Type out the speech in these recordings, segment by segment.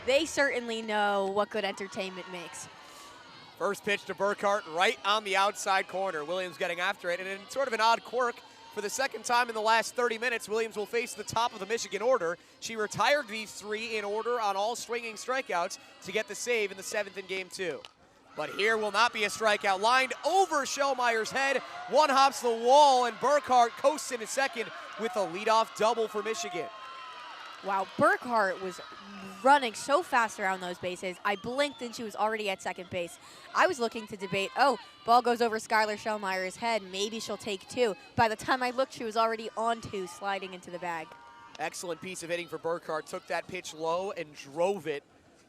they certainly know what good entertainment makes. First pitch to Burkhart right on the outside corner. Williams getting after it, and in sort of an odd quirk, for the second time in the last 30 minutes, Williams will face the top of the Michigan order. She retired these 3 in order on all swinging strikeouts to get the save in the 7th in game 2. But here will not be a strikeout. Lined over Schellmeyer's head. One hops the wall, and Burkhart coasts in a second with a leadoff double for Michigan. Wow, Burkhart was running so fast around those bases. I blinked and she was already at second base. I was looking to debate, oh, ball goes over Skylar Schellmeyer's head. Maybe she'll take 2. By the time I looked, she was already on 2, sliding into the bag. Excellent piece of hitting for Burkhart. Took that pitch low and drove it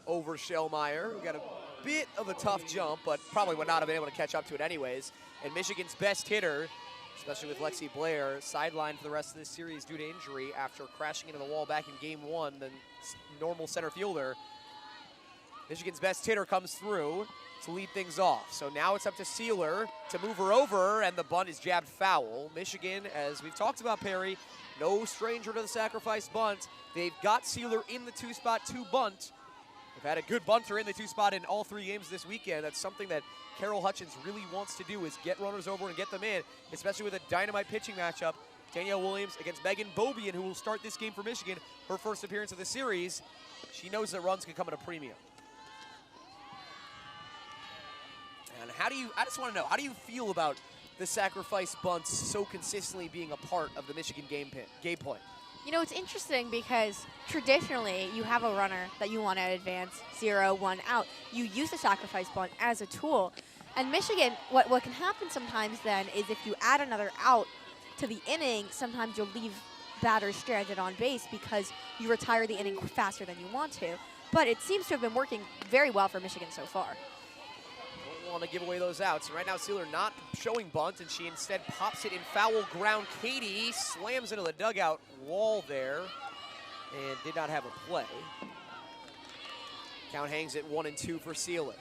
over Schellmeyer, who got a bit of a tough jump, but probably would not have been able to catch up to it anyways. And Michigan's best hitter, especially with Lexi Blair, sidelined for the rest of this series due to injury after crashing into the wall back in game 1, the normal center fielder. Michigan's best hitter comes through to lead things off. So now it's up to Sealer to move her over, and the bunt is jabbed foul. Michigan, as we've talked about, Perry, no stranger to the sacrifice bunt. They've got Sealer in the 2-spot to bunt. They've had a good bunter in the 2-spot in all 3 games this weekend. That's something that Carol Hutchins really wants to do, is get runners over and get them in, especially with a dynamite pitching matchup. Danielle Williams against Megan Bobian, who will start this game for Michigan, her first appearance of the series. She knows that runs can come at a premium. And I just want to know, how do you feel about the sacrifice bunts so consistently being a part of the Michigan game plan? You know, it's interesting because traditionally you have a runner that you want to advance 0-1 out. You use the sacrifice bunt as a tool. And Michigan, what can happen sometimes then is if you add another out to the inning, sometimes you'll leave batters stranded on base because you retire the inning faster than you want to. But it seems to have been working very well for Michigan so far. Don't want to give away those outs. And right now, Sealer not showing bunt, and she instead pops it in foul ground. Katie slams into the dugout wall there and did not have a play. Count hangs at 1-2 for Sealer.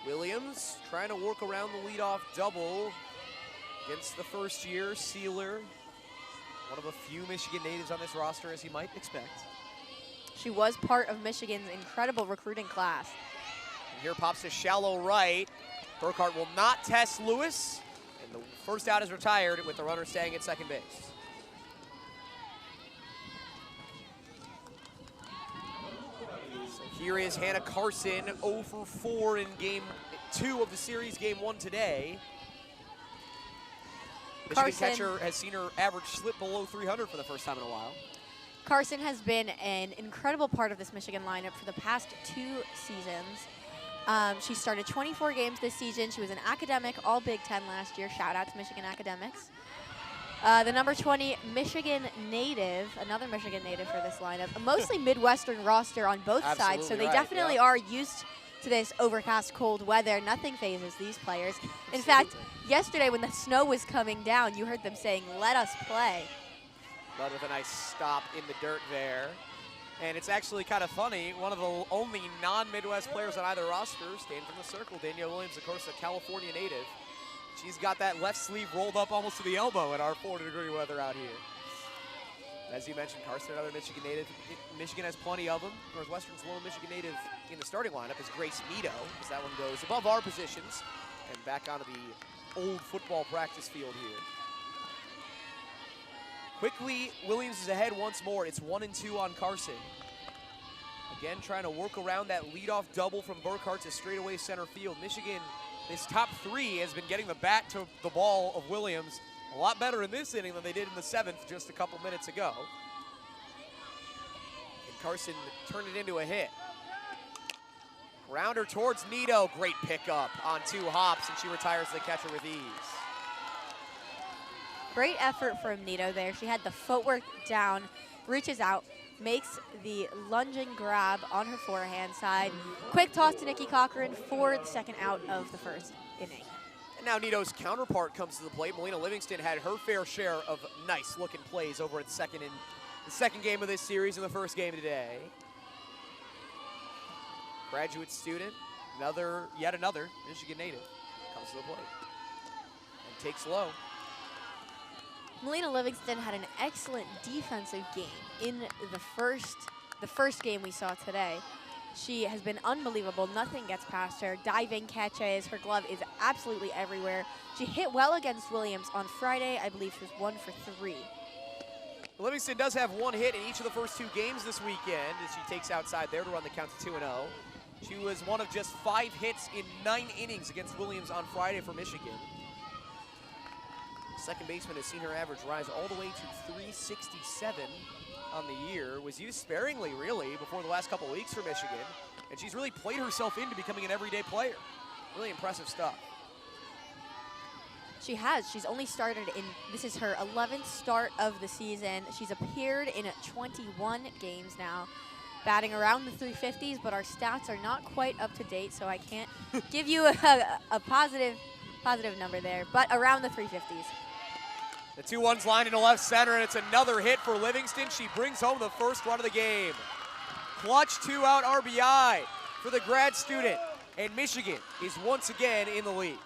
Williams trying to work around the leadoff double against the first year Sealer. One of a few Michigan natives on this roster, as you might expect. She was part of Michigan's incredible recruiting class. And here pops a shallow right. Burkhart will not test Lewis, and the first out is retired with the runner staying at second base. So here is Hannah Carson, 0 for 4 in game 2 of the series, game 1 today. Michigan catcher has seen her average slip below 300 for the first time in a while. Carson has been an incredible part of this Michigan lineup for the past 2 seasons. She started 24 games this season. She was an academic All Big Ten last year. Shout out to Michigan Academics. The number 20 Michigan native, another Michigan native for this lineup. A mostly Midwestern roster on both sides, so they definitely are used to this overcast, cold weather. Nothing phases these players. In fact, yesterday when the snow was coming down, you heard them saying, "Let us play." But with a nice stop in the dirt there. And it's actually kind of funny, one of the only non-Midwest players on either roster staying from the circle. Danielle Williams, of course, a California native. She's got that left sleeve rolled up almost to the elbow in our 40-degree weather out here. As you mentioned, Carson, another Michigan native. Michigan has plenty of them. Northwestern's lone Michigan native in the starting lineup is Grace Nito, as that one goes above our positions and back onto the old football practice field here. Quickly, Williams is ahead once more. It's 1-2 on Carson. Again, trying to work around that leadoff double from Burkhart to straightaway center field. Michigan, this top 3, has been getting the bat to the ball of Williams a lot better in this inning than they did in the 7th just a couple minutes ago. And Carson turned it into a hit. Grounder towards Nito. Great pickup on 2 hops, and she retires the catcher with ease. Great effort from Nito there. She had the footwork down, reaches out, makes the lunging grab on her forehand side. Quick toss to Nikki Cochran for the second out of the first inning. And now Nito's counterpart comes to the plate. Melina Livingston had her fair share of nice-looking plays over at the second game of this series and the first game today. Graduate student, yet another Michigan native, comes to the plate and takes low. Melina Livingston had an excellent defensive game in the first game we saw today. She has been unbelievable. Nothing gets past her. Diving catches. Her glove is absolutely everywhere. She hit well against Williams on Friday. I believe she was 1 for 3. Livingston does have one hit in each of the first 2 games this weekend as she takes outside there to run the count to 2-0. She was one of just 5 hits in 9 innings against Williams on Friday for Michigan. Second baseman has seen her average rise all the way to 367 on the year. Was used sparingly, really, before the last couple weeks for Michigan. And she's really played herself into becoming an everyday player. Really impressive stuff. She has. She's only started in, this is her 11th start of the season. She's appeared in 21 games now, batting around the 350s, but our stats are not quite up to date, so I can't give you a positive number there, but around the 350s. The 2-1's lined into left center, and it's another hit for Livingston. She brings home the first run of the game. Clutch 2-out RBI for the grad student, and Michigan is once again in the lead.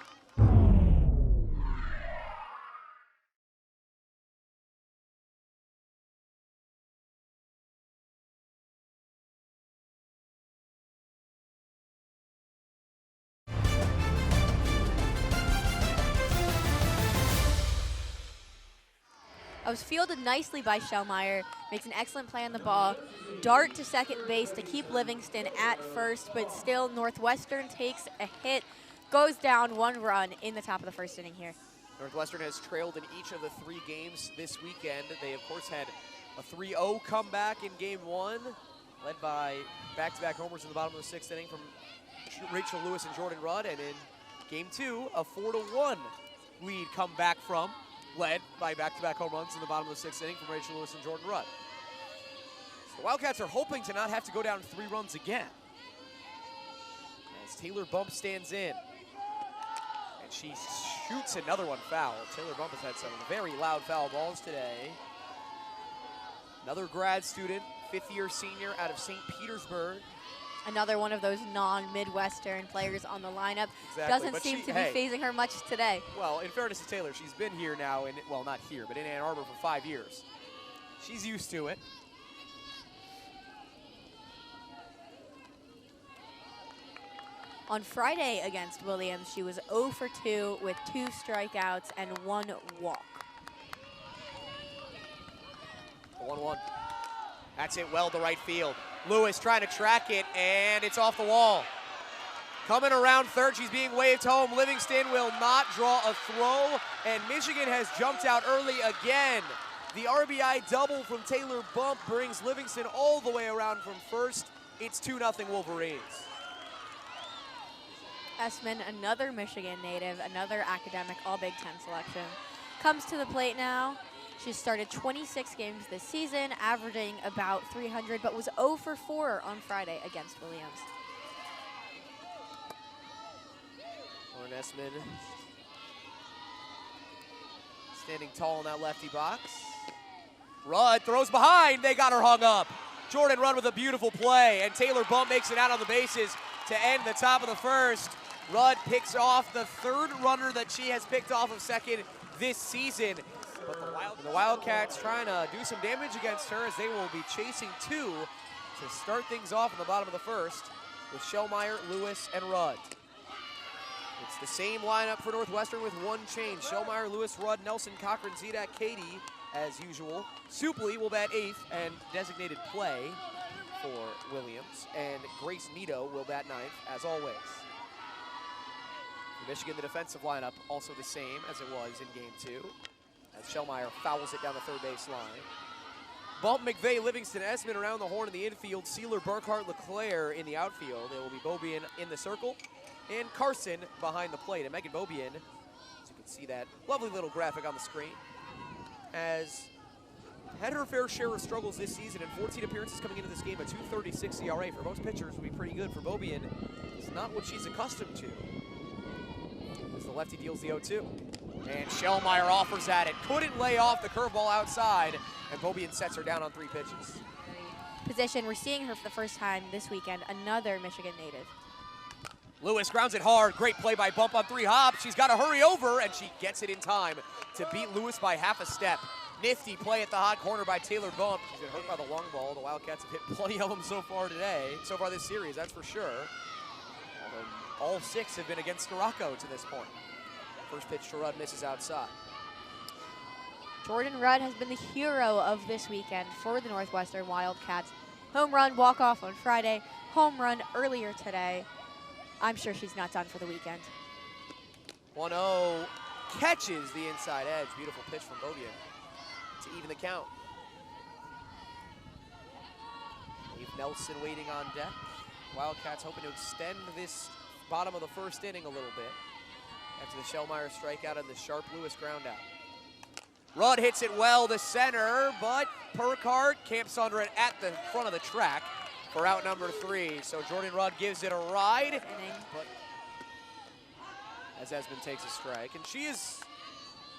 I was fielded nicely by Schellmeyer, makes an excellent play on the ball. Dart to second base to keep Livingston at first, but still Northwestern takes a hit, goes down 1 run in the top of the first inning here. Northwestern has trailed in each of the 3 games this weekend. They, of course, had a 3-0 comeback in game 1, led by back-to-back homers in the bottom of the 6th inning from Rachel Lewis and Jordan Rudd, and in game 2, a 4-1 lead come back from, led by back-to-back home runs in the bottom of the 6th inning from Rachel Lewis and Jordan Rudd. So the Wildcats are hoping to not have to go down 3 runs again. As Taylor Bump stands in. And she shoots another one foul. Taylor Bump has had some very loud foul balls today. Another grad student, 5th-year senior out of St. Petersburg. Another one of those non-Midwestern players on the lineup. Exactly. Doesn't seem to be phasing her much today. Well, in fairness to Taylor, she's been here now, well, not here, but in Ann Arbor for 5 years. She's used to it. On Friday against Williams, she was 0 for 2 with 2 strikeouts and 1 walk. 1-1. That's it well to right field. Lewis trying to track it, and it's off the wall. Coming around third, she's being waved home. Livingston will not draw a throw, and Michigan has jumped out early again. The RBI double from Taylor Bump brings Livingston all the way around from first. It's 2-0 Wolverines. Essman, another Michigan native, another academic All-Big Ten selection, comes to the plate now. She's started 26 games this season, averaging about 300, but was 0 for 4 on Friday against Williams. Lauren Essman standing tall in that lefty box. Rudd throws behind. They got her hung up. Jordan Rudd with a beautiful play, and Taylor Bump makes it out on the bases to end the top of the first. Rudd picks off the 3rd runner that she has picked off of second this season. But the Wildcats trying to do some damage against her as they will be chasing 2 to start things off in the bottom of the first with Schellmeyer, Lewis, and Rudd. It's the same lineup for Northwestern with 1 change. Schellmeyer, Lewis, Rudd, Nelson, Cochran, Zedak, Katie, as usual. Supley will bat 8th and designated play for Williams. And Grace Nito will bat 9th, as always. For Michigan, the defensive lineup also the same as it was in game 2. As Schellmeyer fouls it down the third base line. Bump, McVeigh, Livingston, Essman around the horn in the infield. Sealer, Burkhart, Leclair in the outfield. It will be Beaubien in the circle. And Carson behind the plate. And Megan Beaubien, as you can see that lovely little graphic on the screen, has had her fair share of struggles this season. In 14 appearances coming into this game, a 2.36 ERA. For most pitchers would be pretty good. For Beaubien, it's not what she's accustomed to. As the lefty deals the 0-2. And Schellmeyer offers at it. Couldn't lay off the curveball outside, and Beaubien sets her down on 3 pitches. Position, we're seeing her for the first time this weekend, another Michigan native. Lewis grounds it hard. Great play by Bump on 3 hops. She's got to hurry over, and she gets it in time to beat Lewis by half a step. Nifty play at the hot corner by Taylor Bump. She's been hurt by the long ball. The Wildcats have hit plenty of them so far this series, that's for sure. Although all 6 have been against Scirocco to this point. First pitch to Rudd misses outside. Jordan Rudd has been the hero of this weekend for the Northwestern Wildcats. Home run, walk-off on Friday, home run earlier today. I'm sure she's not done for the weekend. 1-0, catches the inside edge. Beautiful pitch from Bovian to even the count. Leave Nelson waiting on deck. Wildcats hoping to extend this bottom of the first inning a little bit after the Shellmeyer strikeout and the sharp Lewis ground out. Rudd hits it well to center, but Burkhart camps under it at the front of the track for out number 3. So Jordan Rudd gives it a ride, but as Esmond takes a strike, and she has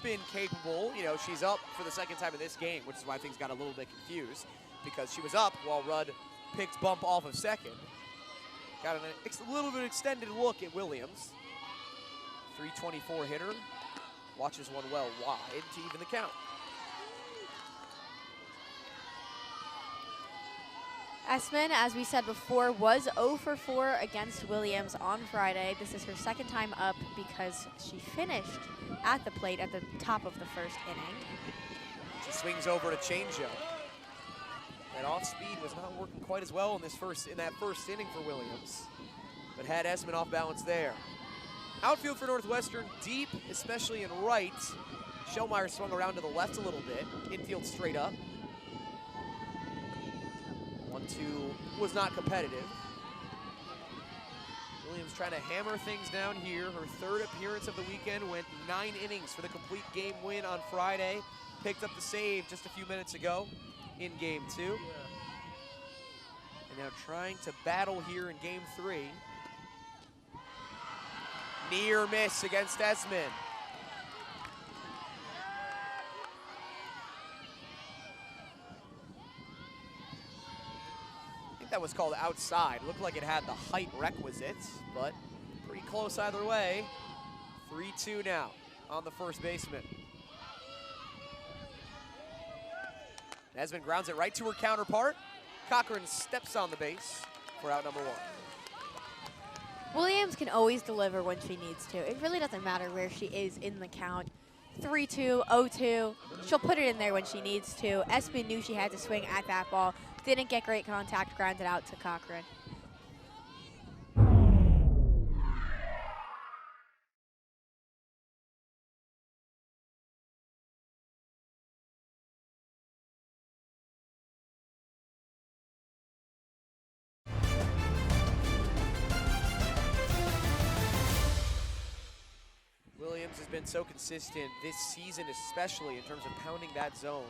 been capable. You know, she's up for the second time in this game, which is why things got a little bit confused, because she was up while Rudd picked Bump off of second. Got a little bit extended look at Williams. 324 hitter. Watches one well wide to even the count. Esmond, as we said before, was 0 for 4 against Williams on Friday. This is her second time up because she finished at the plate at the top of the first inning. She swings over to changeup. That off speed was not working quite as well in that first inning for Williams, but had Esmond off balance there. Outfield for Northwestern, deep, especially in right. Shellmeyer swung around to the left a little bit. Infield straight up. 1-2 was not competitive. Williams trying to hammer things down here. Her third appearance of the weekend, went 9 innings for the complete game win on Friday. Picked up the save just a few minutes ago in game 2. And now trying to battle here in game 3. Near miss against Esmond. I think that was called outside. Looked like it had the height requisites, but pretty close either way. 3-2 now on the first baseman. Esmond grounds it right to her counterpart. Cochran steps on the base for out number 1. Williams can always deliver when she needs to. It really doesn't matter where she is in the count. 3-2, 0-2. She'll put it in there when she needs to. Esmond knew she had to swing at that ball. Didn't get great contact, grounded out to Cochran. Williams has been so consistent this season, especially in terms of pounding that zone.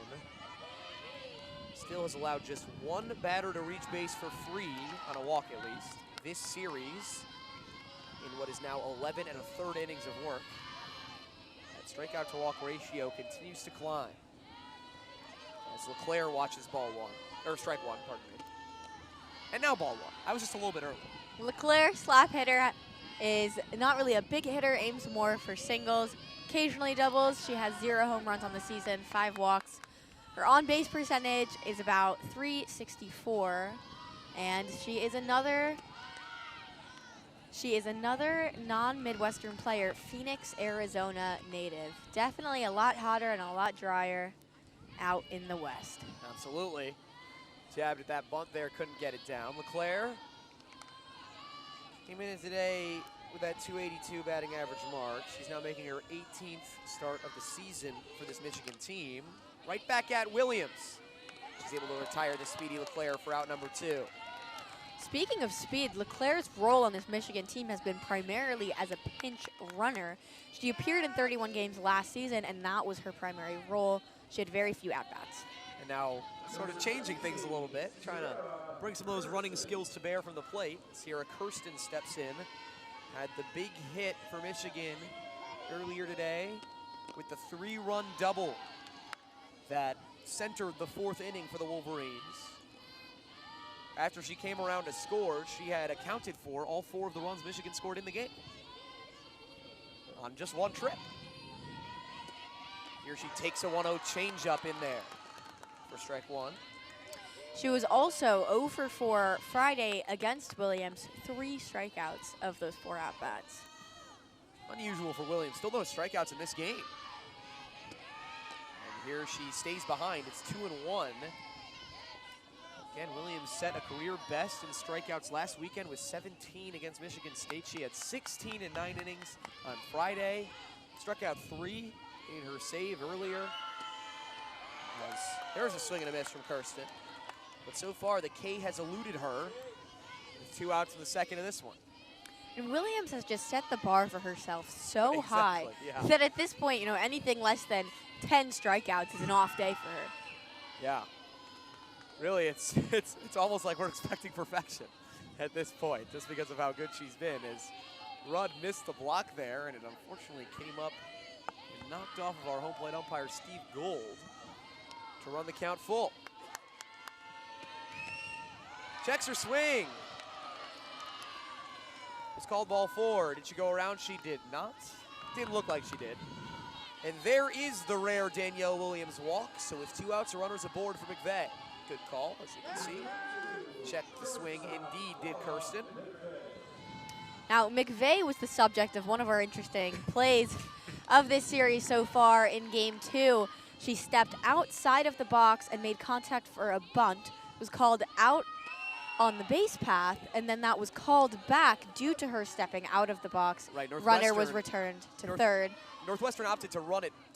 Still has allowed just 1 batter to reach base for free on a walk at least this series in what is now 11 1/3 innings of work. That strikeout to walk ratio continues to climb as Leclair watches strike 1, pardon me. And now ball 1. I was just a little bit early. Leclair, slap hitter, is not really a big hitter, aims more for singles, occasionally doubles. She has 0 home runs on the season, 5 walks. Her on-base percentage is about .364, and she is another non-Midwestern player, Phoenix, Arizona native. Definitely a lot hotter and a lot drier out in the West. Absolutely. Jabbed at that bunt there, couldn't get it down. Leclair came in today with that .282 batting average mark. She's now making her 18th start of the season for this Michigan team. Right back at Williams. She's able to retire the speedy Leclair for out number 2. Speaking of speed, Leclair's role on this Michigan team has been primarily as a pinch runner. She appeared in 31 games last season, and that was her primary role. She had very few at-bats. And now sort of changing things a little bit, trying to bring some of those running skills to bear from the plate. Sierra Kirsten steps in, had the big hit for Michigan earlier today with the 3-run double that centered the 4th inning for the Wolverines. after she came around to score, she had accounted for all 4 of the runs Michigan scored in the game on just one trip. Here she takes a 1-0 changeup in there for strike 1. She was also 0 for 4 Friday against Williams, 3 strikeouts of those 4 at-bats. Unusual for Williams, still no strikeouts in this game. And here she stays behind, it's 2-1. Again, Williams set a career best in strikeouts last weekend with 17 against Michigan State. She had 16 in 9 innings on Friday. Struck out 3 in her save earlier. There's a swing and a miss from Carson. But so far, the K has eluded her with 2 outs in the second of this one. And Williams has just set the bar for herself so high yeah. that at this point, you know, anything less than 10 strikeouts is an off day for her. Yeah. Really, it's almost like we're expecting perfection at this point, just because of how good she's been. As Rudd missed the block there, and it unfortunately came up and knocked off of our home plate umpire, Steve Gold, to run the count full. Checks her swing. It's called ball 4. Did she go around? She did not. Didn't look like she did. And there is the rare Danielle Williams walk. So with 2 outs, a runner's aboard for McVeigh. Good call, as you can see. Check the swing, indeed, did Kirsten. Now, McVeigh was the subject of one of our interesting plays of this series so far in Game 2. She stepped outside of the box and made contact for a bunt. It was called out on the base path, and then that was called back due to her stepping out of the box. Right, runner was returned to third. Northwestern opted to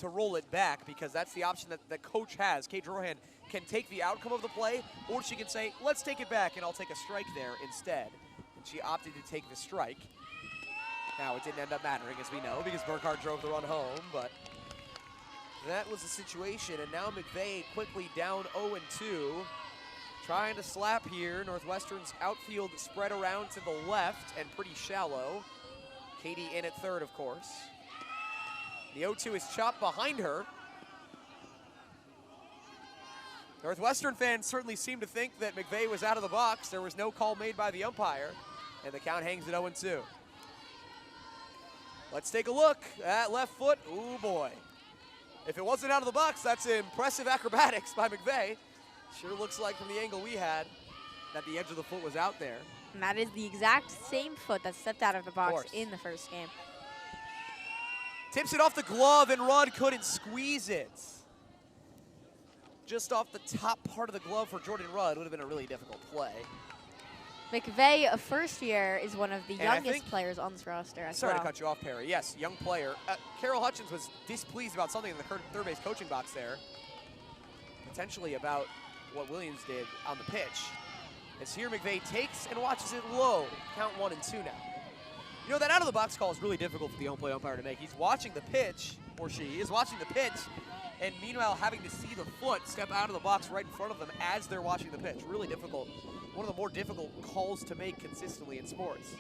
roll it back because that's the option that the coach has. Kate Drohan can take the outcome of the play, or she can say, let's take it back and I'll take a strike there instead. And she opted to take the strike. Now, it didn't end up mattering, as we know, because Burkhart drove the run home, but that was the situation. And now McVeigh quickly down 0-2. Trying to slap here. Northwestern's outfield spread around to the left and pretty shallow. Katie in at third, of course. The 0-2 is chopped behind her. Northwestern fans certainly seem to think that McVeigh was out of the box. There was no call made by the umpire, and the count hangs at 0-2. Let's take a look at left foot. Ooh, boy. If it wasn't out of the box, that's impressive acrobatics by McVeigh. Sure looks like from the angle we had that the edge of the foot was out there. And that is the exact same foot that stepped out of the box in the first game. Tips it off the glove, and Rudd couldn't squeeze it. Just off the top part of the glove for Jordan Rudd would have been a really difficult play. McVeigh, a first year, is one of the youngest players on this roster as well. Sorry to cut you off, Perry. Yes, young player. Carol Hutchins was displeased about something in the third base coaching box there. Potentially about what Williams did on the pitch. As here McVeigh takes and watches it low. Count 1-2 now. You know, that out of the box call is really difficult for the home plate umpire to make. He's watching the pitch, or she is watching the pitch, and meanwhile having to see the foot step out of the box right in front of them as they're watching the pitch. Really difficult. One of the more difficult calls to make consistently in sports.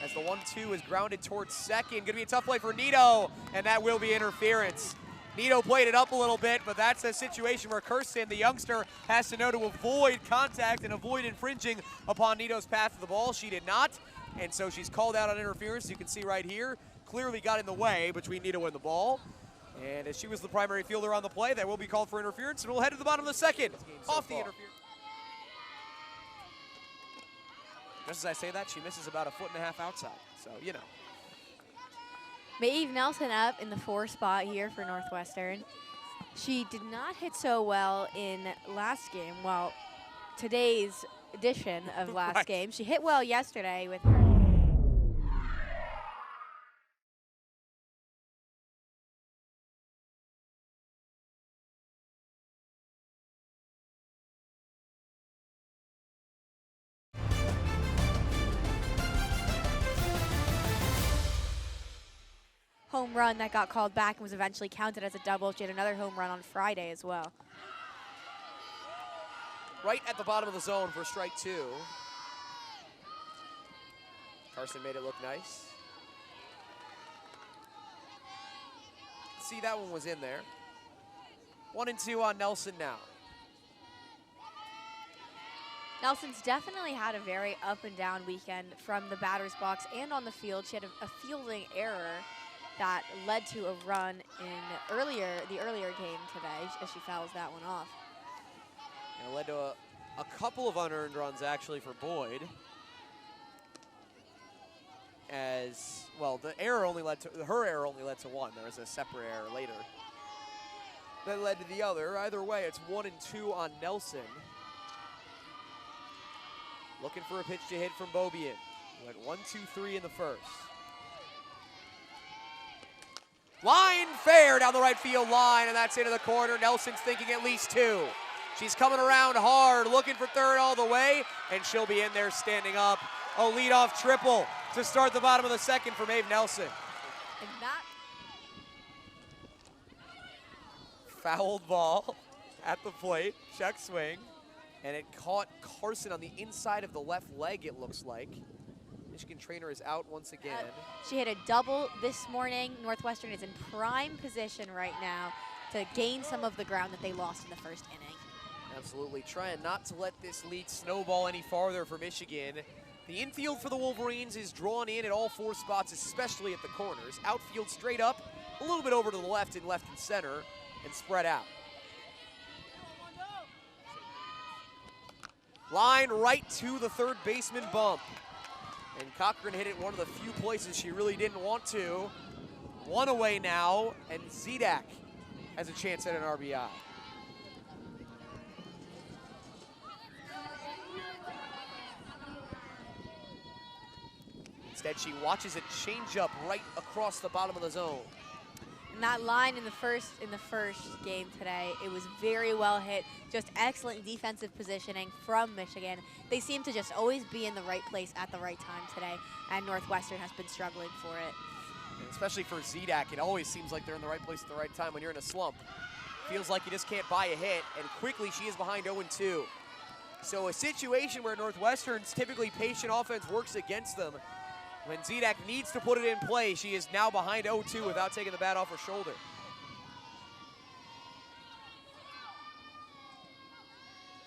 As the 1-2 is grounded towards second. Gonna be a tough play for Nito, and that will be interference. Nito played it up a little bit, but that's a situation where Kirsten, the youngster, has to know to avoid contact and avoid infringing upon Nito's path to the ball. She did not, and so she's called out on interference. You can see right here, clearly got in the way between Nito and the ball. And as she was the primary fielder on the play, that will be called for interference, and we'll head to the bottom of the second. Off the interference. Just as I say that, she misses about 1.5 feet outside, so, you know. Maeve Nelson up in the 4 spot here for Northwestern. She did not hit so well in last game. Well, today's edition of last game. She hit well yesterday with her. Home run that got called back and was eventually counted as a double. She had another home run on Friday as well. Right at the bottom of the zone for strike 2. Carson made it look nice. See, that one was in there. 1-2 on Nelson now. Nelson's definitely had a very up and down weekend from the batter's box and on the field. She had a fielding error that led to a run in the earlier game today as she fouls that one off. And it led to a couple of unearned runs actually for Boyd. As well, her error only led to one. There was a separate error later that led to the other. Either way, it's 1 and 2 on Nelson. Looking for a pitch to hit from Beaubien. Went 1, 2, 3 in the first. Line fair down the right field line, and that's into the corner. Nelson's thinking at least 2. She's coming around hard, looking for third all the way, and she'll be in there standing up. A leadoff triple to start the bottom of the second for Maeve Nelson. And that Fouled ball at the plate, check swing, and it caught Carson on the inside of the left leg, it looks like. Michigan trainer is out once again. She hit a double this morning. Northwestern is in prime position right now to gain some of the ground that they lost in the first inning. Absolutely, trying not to let this lead snowball any farther for Michigan. The infield for the Wolverines is drawn in at all 4 spots, especially at the corners. Outfield straight up, a little bit over to the left and center, and spread out. Line right to the third baseman bump. And Cochran hit it one of the few places she really didn't want to. 1 away now, and Zidak has a chance at an RBI. Instead, she watches it change up right across the bottom of the zone. And that line in the first game today, it was very well hit. Just excellent defensive positioning from Michigan. They seem to just always be in the right place at the right time today, and Northwestern has been struggling for it. And especially for Zidak, it always seems like they're in the right place at the right time when you're in a slump. Feels like you just can't buy a hit, and quickly she is behind 0-2. So a situation where Northwestern's typically patient offense works against them. When Zidak needs to put it in play, she is now behind 0-2 without taking the bat off her shoulder.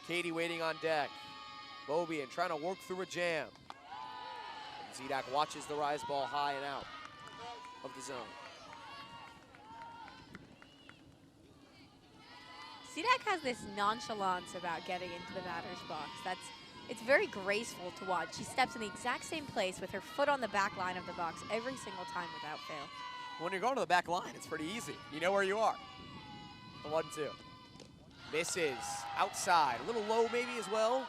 Katie waiting on deck. Beaubien trying to work through a jam. And Zidak watches the rise ball high and out of the zone. Zidak has this nonchalance about getting into the batter's box. It's very graceful to watch. She steps in the exact same place with her foot on the back line of the box every single time without fail. When you're going to the back line, it's pretty easy. You know where you are. The 1-2. Misses outside. A little low maybe as well.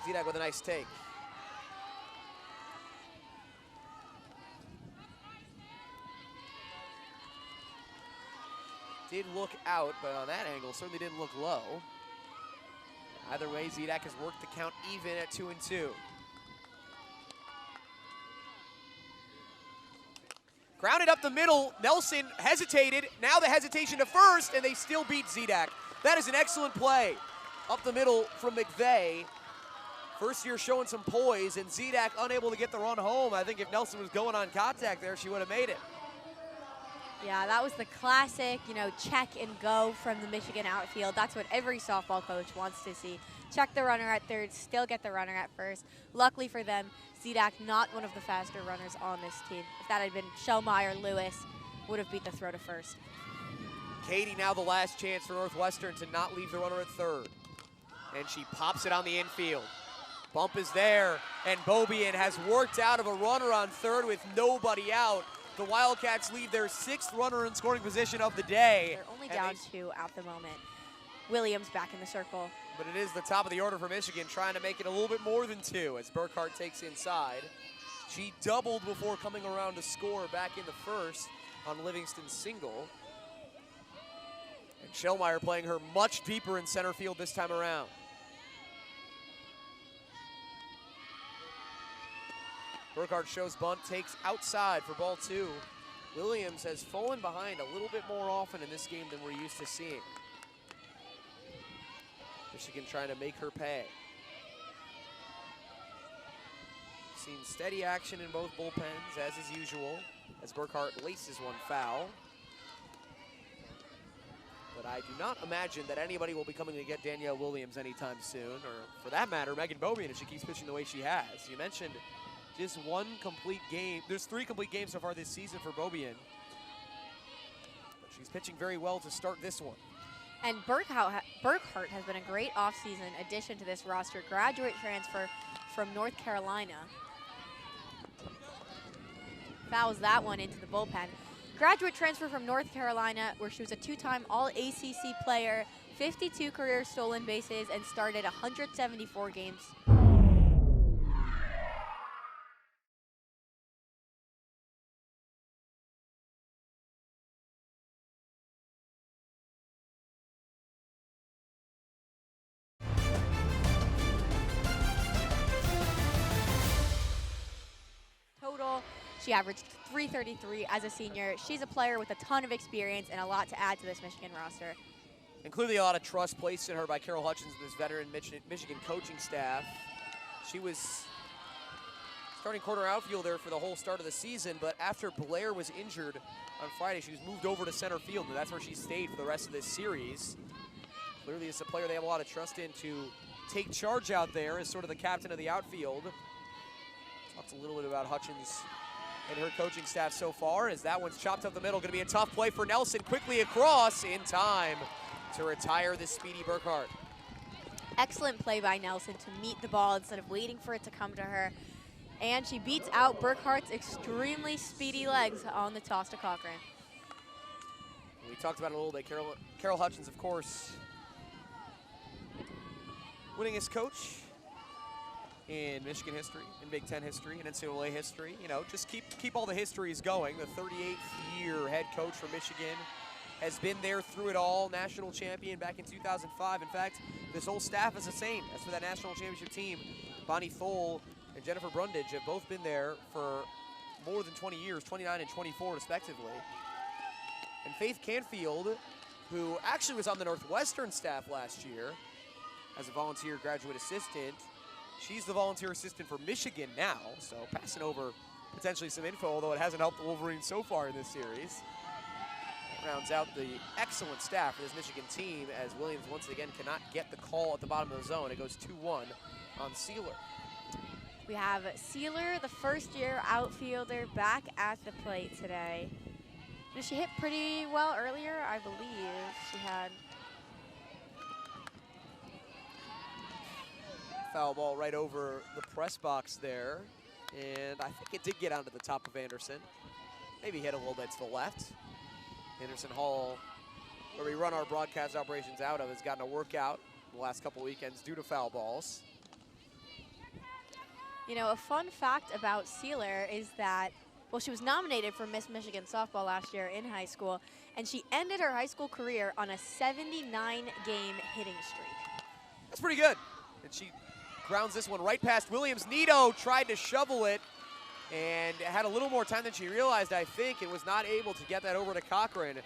Zidak with a nice take. Did look out, but on that angle certainly didn't look low. Either way, Zidak has worked the count even at 2-2. Grounded up the middle, Nelson hesitated. Now the hesitation to first, and they still beat Zidak. That is an excellent play. Up the middle from McVeigh. First year showing some poise, and Zidak unable to get the run home. I think if Nelson was going on contact there, she would have made it. Yeah, that was the classic, check and go from the Michigan outfield. That's what every softball coach wants to see. Check the runner at third, still get the runner at first. Luckily for them, Zidak not one of the faster runners on this team. If that had been Shellmeyer, Lewis would have beat the throw to first. Katie now the last chance for Northwestern to not leave the runner at third. And she pops it on the infield. Bump is there, and Beaubien has worked out of a runner on third with nobody out. The Wildcats leave their 6th runner in scoring position of the day. They're only down 2 at the moment. Williams back in the circle. But it is the top of the order for Michigan, trying to make it a little bit more than 2 as Burkhart takes inside. She doubled before coming around to score back in the first on Livingston's single. And Shellmeyer playing her much deeper in center field this time around. Burkhart shows bunt, takes outside for ball 2. Williams has fallen behind a little bit more often in this game than we're used to seeing. Michigan trying to make her pay. Seen steady action in both bullpens, as is usual, as Burkhart laces one foul. But I do not imagine that anybody will be coming to get Danielle Williams anytime soon, or for that matter, Megan Beaubien, if she keeps pitching the way she has. You mentioned just one complete game. There's 3 complete games so far this season for Beaubien. But she's pitching very well to start this one. And Burkhart has been a great offseason addition to this roster. Graduate transfer from North Carolina. Fouls that one into the bullpen. Graduate transfer from North Carolina, where she was a 2-time All-ACC player, 52 career stolen bases, and started 174 games. Total, she averaged .333 as a senior. She's a player with a ton of experience and a lot to add to this Michigan roster. And clearly a lot of trust placed in her by Carol Hutchins and this veteran Michigan coaching staff. She was starting corner outfielder for the whole start of the season, but after Blair was injured on Friday, she was moved over to center field, and that's where she stayed for the rest of this series. Clearly it's a player they have a lot of trust in to take charge out there as sort of the captain of the outfield. Talked a little bit about Hutchins and her coaching staff so far, as that one's chopped up the middle. Going to be a tough play for Nelson. Quickly across in time to retire this speedy Burkhart. Excellent play by Nelson to meet the ball instead of waiting for it to come to her. And she beats out Burkhart's extremely speedy legs on the toss to Cochran. We talked about it a little bit. Carol Hutchins, of course, winningest coach in Michigan history, in Big Ten history, in NCAA history. You know, just keep all the histories going. The 38th year head coach for Michigan has been there through it all. National champion back in 2005. In fact, this whole staff is the same. As for that national championship team, Bonnie Thole and Jennifer Brundage have both been there for more than 20 years, 29 and 24 respectively. And Faith Canfield, who actually was on the Northwestern staff last year as a volunteer graduate assistant, she's the volunteer assistant for Michigan now, so passing over potentially some info, although it hasn't helped the Wolverines so far in this series. Rounds out the excellent staff for this Michigan team, as Williams once again cannot get the call at the bottom of the zone. It goes 2-1 on Sealer. We have Sealer, the first-year outfielder, back at the plate today. She hit pretty well earlier, I believe. She had foul ball right over the press box there, and I think it did get onto the top of Anderson. Maybe hit a little bit to the left. Henderson Hall, where we run our broadcast operations out of, has gotten a workout the last couple weekends due to foul balls. You know, a fun fact about Sealer is that, well, she was nominated for Miss Michigan softball last year in high school, and she ended her high school career on a 79-game hitting streak. That's pretty good. And she grounds this one right past Williams. Nito tried to shovel it and had a little more time than she realized, I think, and was not able to get that over to Cochran.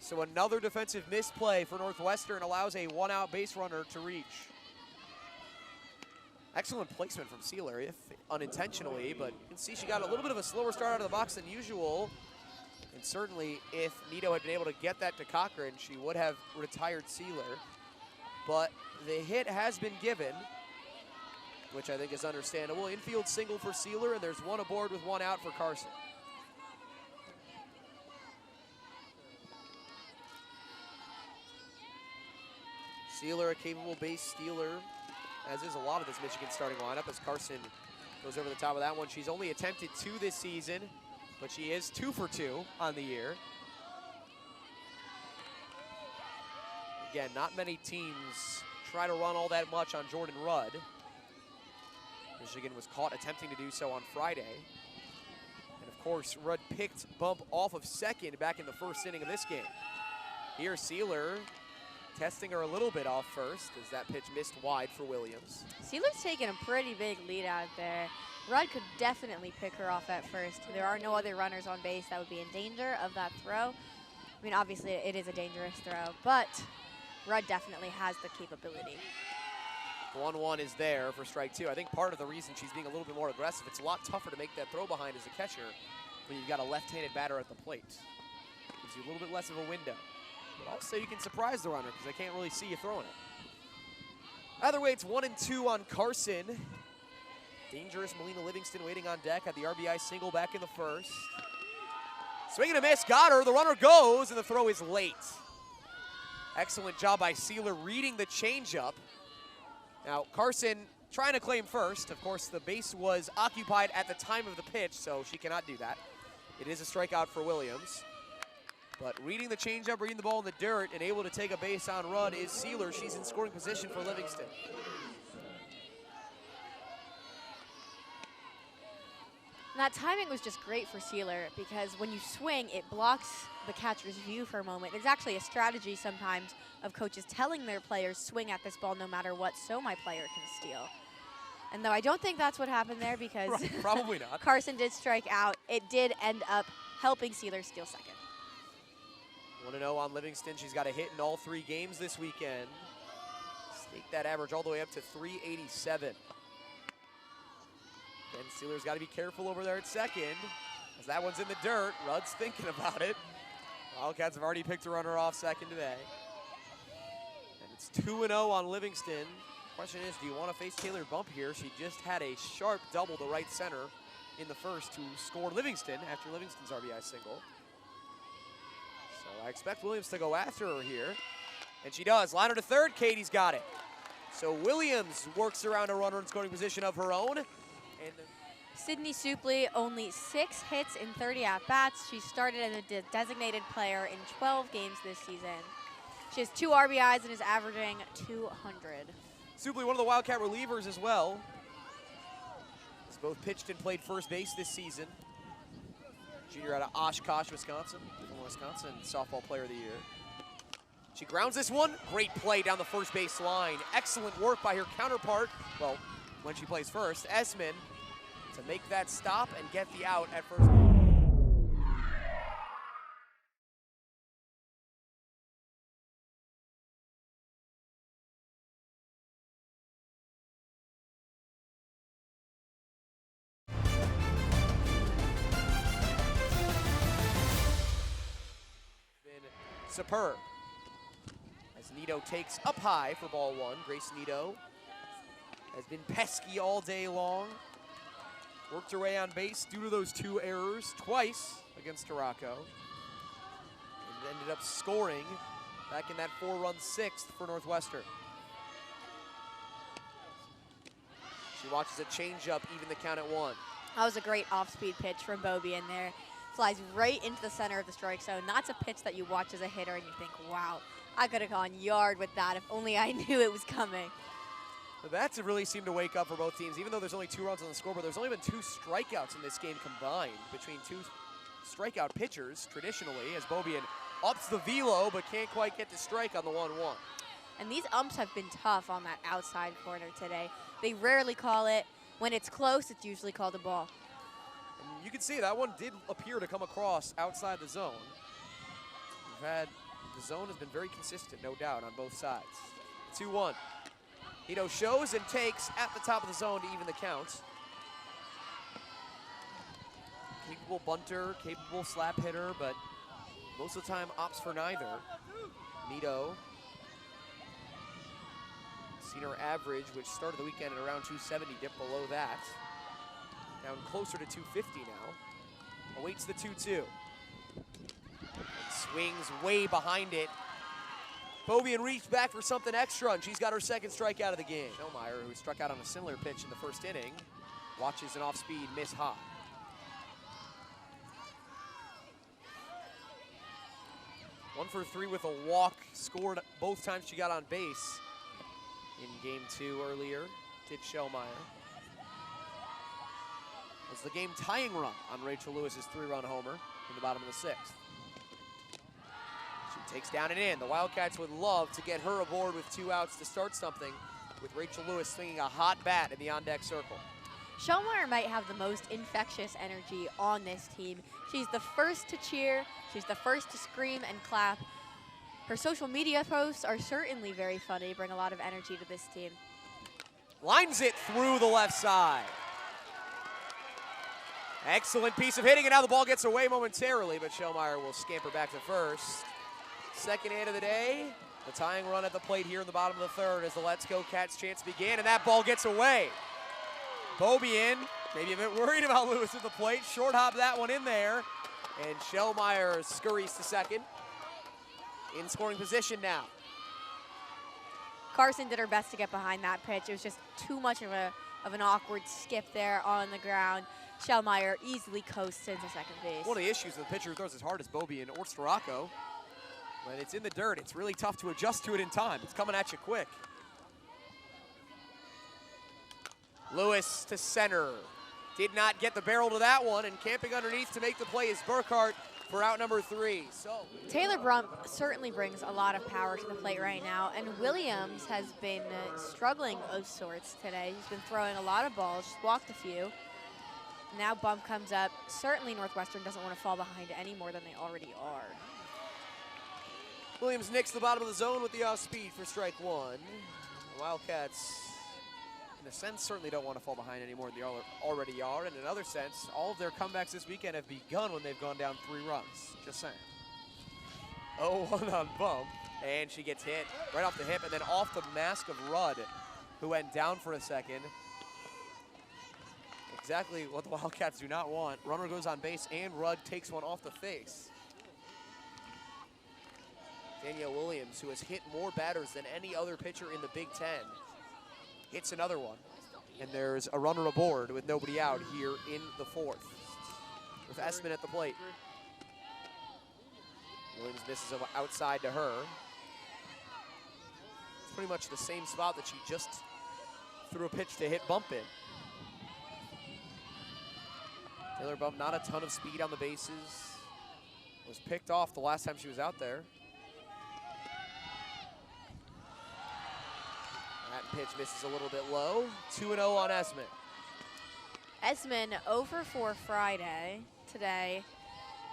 So another defensive misplay for Northwestern allows a one-out base runner to reach. Excellent placement from Sealer, if unintentionally, but you can see she got a little bit of a slower start out of the box than usual. And certainly if Nito had been able to get that to Cochran, she would have retired Sealer. But the hit has been given, which I think is understandable. Infield single for Sealer, and there's one aboard with one out for Carson. Sealer, a capable base stealer, as is a lot of this Michigan starting lineup, as Carson goes over the top of that one. She's only attempted 2 this season, but she is 2 for 2 on the year. Again, not many teams try to run all that much on Jordan Rudd. Michigan was caught attempting to do so on Friday. And of course, Rudd picked bump off of second back in the first inning of this game. Here, Sealer testing her a little bit off first, as that pitch missed wide for Williams. Sealer's taking a pretty big lead out there. Rudd could definitely pick her off at first. There are no other runners on base that would be in danger of that throw. I mean, obviously it is a dangerous throw, but Rudd definitely has the capability. 1-1 is there for strike 2. I think part of the reason she's being a little bit more aggressive, it's a lot tougher to make that throw behind as a catcher when you've got a left-handed batter at the plate. Gives you a little bit less of a window. But also you can surprise the runner because they can't really see you throwing it. Either way, it's 1-2 on Carson. Dangerous Melina Livingston waiting on deck. Had the RBI single back in the first. Swing and a miss, got her. The runner goes, and the throw is late. Excellent job by Sealer reading the changeup. Now, Carson trying to claim first. Of course, the base was occupied at the time of the pitch, so she cannot do that. It is a strikeout for Williams. But reading the changeup, reading the ball in the dirt, and able to take a base on run is Sealer. She's in scoring position for Livingston. That timing was just great for Sealer because when you swing, it blocks the catcher's view for a moment. There's actually a strategy sometimes of coaches telling their players swing at this ball no matter what so my player can steal. And though I don't think that's what happened there because probably not. Carson did strike out, it did end up helping Sealer steal second. 1-0 on Livingston. She's got a hit in all 3 games this weekend. Stake that average all the way up to 387. And Sealer's got to be careful over there at second, as that one's in the dirt. Rudd's thinking about it. Wildcats have already picked a runner off second today. And it's 2-0 on Livingston. Question is, do you want to face Taylor Bump here? She just had a sharp double to right center in the first to score Livingston after Livingston's RBI single. So I expect Williams to go after her here. And she does. Liner to third. Katie's got it. So Williams works around a runner in scoring position of her own. And Sydney Supley, only 6 hits in 30 at-bats. She started as a designated player in 12 games this season. She has 2 RBIs and is averaging 200. Supley, one of the Wildcat relievers as well. Has both pitched and played first base this season. Junior out of Oshkosh, Wisconsin. Wisconsin Softball Player of the Year. She grounds this one. Great play down the first base line. Excellent work by her counterpart. Well, when she plays first, Esman, to make that stop and get the out at first. Been superb. As Nito takes up high for ball 1. Grace Nito has been pesky all day long. Worked her way on base due to those 2 errors twice against Taraco. And ended up scoring back in that 4-run 6th for Northwestern. She watches a changeup, even the count at 1. That was a great off-speed pitch from Bobby in there. Flies right into the center of the strike zone. That's a pitch that you watch as a hitter and you think, wow, I could have gone yard with that if only I knew it was coming. The bats have really seemed to wake up for both teams. Even though there's only 2 runs on the scoreboard, there's only been 2 strikeouts in this game combined between 2 strikeout pitchers, traditionally, as Bobian ups the velo but can't quite get the strike on the 1-1. And these umps have been tough on that outside corner today. They rarely call it. When it's close, it's usually called a ball. And you can see that one did appear to come across outside the zone. The zone has been very consistent, no doubt, on both sides. 2-1. Nito shows and takes at the top of the zone to even the count. Capable bunter, capable slap hitter, but most of the time opts for neither. Nito, seen her average, which started the weekend at around 270, dipped below that. Down closer to 250 now. Awaits the 2-2. Swings way behind it. Bobian reached back for something extra, and she's got her 2nd strikeout of the game. Schellmeyer, who struck out on a similar pitch in the first inning, watches an off-speed miss high. One for 3 with a walk, scored both times she got on base in game 2 earlier, did Schellmeyer. It was the game tying run on Rachel Lewis's 3-run homer in the bottom of the 6th. She takes down and in. The Wildcats would love to get her aboard with 2 outs to start something, with Rachel Lewis swinging a hot bat in the on-deck circle. Schellmeyer might have the most infectious energy on this team. She's the first to cheer. She's the first to scream and clap. Her social media posts are certainly very funny, bring a lot of energy to this team. Lines it through the left side. Excellent piece of hitting, and now the ball gets away momentarily, but Schellmeyer will scamper back to first. Second hit of the day. The tying run at the plate here in the bottom of the third as the Let's Go Cats chance began, and that ball gets away. Beaubien, maybe a bit worried about Lewis at the plate. Short hop that one in there, and Shellmeyer scurries to second. In scoring position now. Carson did her best to get behind that pitch. It was just too much of an awkward skip there on the ground. Shellmeyer easily coasts into second base. One of the issues with the pitcher who throws as hard as Beaubien or Storako, when it's in the dirt, it's really tough to adjust to it in time. It's coming at you quick. Lewis to center. Did not get the barrel to that one, and camping underneath to make the play is Burkhart for out number 3. So Taylor Brump certainly brings a lot of power to the plate right now, and Williams has been struggling of sorts today. He's been throwing a lot of balls, just walked a few. Now Bump comes up. Certainly Northwestern doesn't want to fall behind any more than they already are. Williams nicks the bottom of the zone with the off speed for strike 1. The Wildcats, in a sense, certainly don't want to fall behind any more than they already are. And in another sense, all of their comebacks this weekend have begun when they've gone down 3 runs. Just saying. 0-1 on Bump, and she gets hit right off the hip and then off the mask of Rudd, who went down for a second. Exactly what the Wildcats do not want. Runner goes on base, and Rudd takes one off the face. Danielle Williams, who has hit more batters than any other pitcher in the Big Ten, hits another one. And there's a runner aboard with nobody out here in the 4th, with Esmond at the plate. Williams misses outside to her. It's pretty much the same spot that she just threw a pitch to hit Bump in. Taylor Bump, not a ton of speed on the bases. Was picked off the last time she was out there. That pitch misses a little bit low. 2-0 on Esmond. Esmond 0 for 4 Friday today,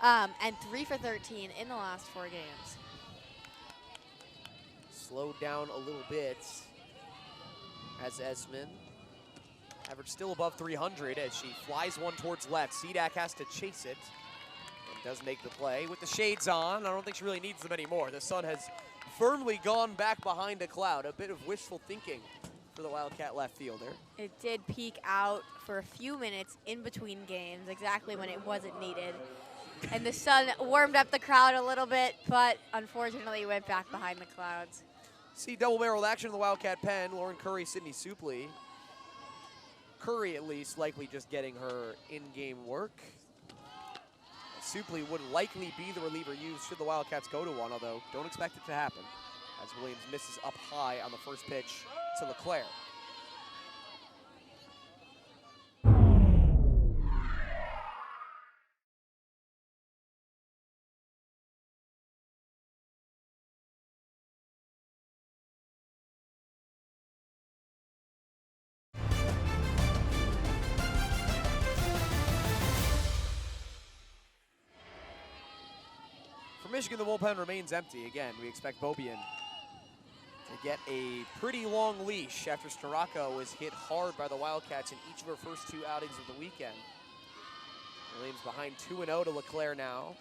and 3 for 13 in the last 4 games. Slowed down a little bit as Esmond. Average still above 300 as she flies one towards left. Sedak has to chase it and does make the play. With the shades on, I don't think she really needs them anymore. The sun has firmly gone back behind a cloud. A bit of wishful thinking for the Wildcat left fielder. It did peak out for a few minutes in between games, exactly when it wasn't needed. And the sun warmed up the crowd a little bit, but unfortunately went back behind the clouds. See double-barreled action in the Wildcat pen. Lauren Curry, Sydney Supley. Curry, at least, likely just getting her in-game work. Supley would likely be the reliever used should the Wildcats go to one, although don't expect it to happen, as Williams misses up high on the first pitch to Leclair. For Michigan, the bullpen remains empty. Again, we expect Beaubien to get a pretty long leash after Storako was hit hard by the Wildcats in each of her first 2 outings of the weekend. Williams behind 2-0 to Leclair now.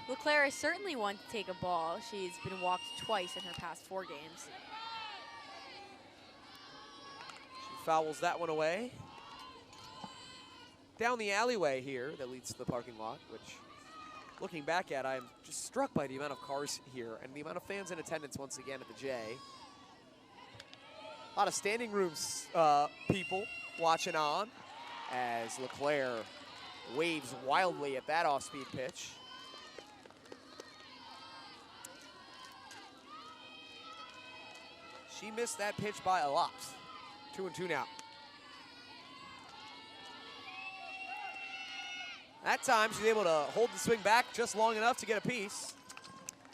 Leclair is certainly one to take a ball. She's been walked twice in her past 4 games. She fouls that one away. Down the alleyway here that leads to the parking lot, which, looking back at, I'm just struck by the amount of cars here and the amount of fans in attendance once again at the J. A lot of standing room people watching on as Leclair waves wildly at that off-speed pitch. She missed that pitch by a lot. 2-2 now. That time, she's able to hold the swing back just long enough to get a piece.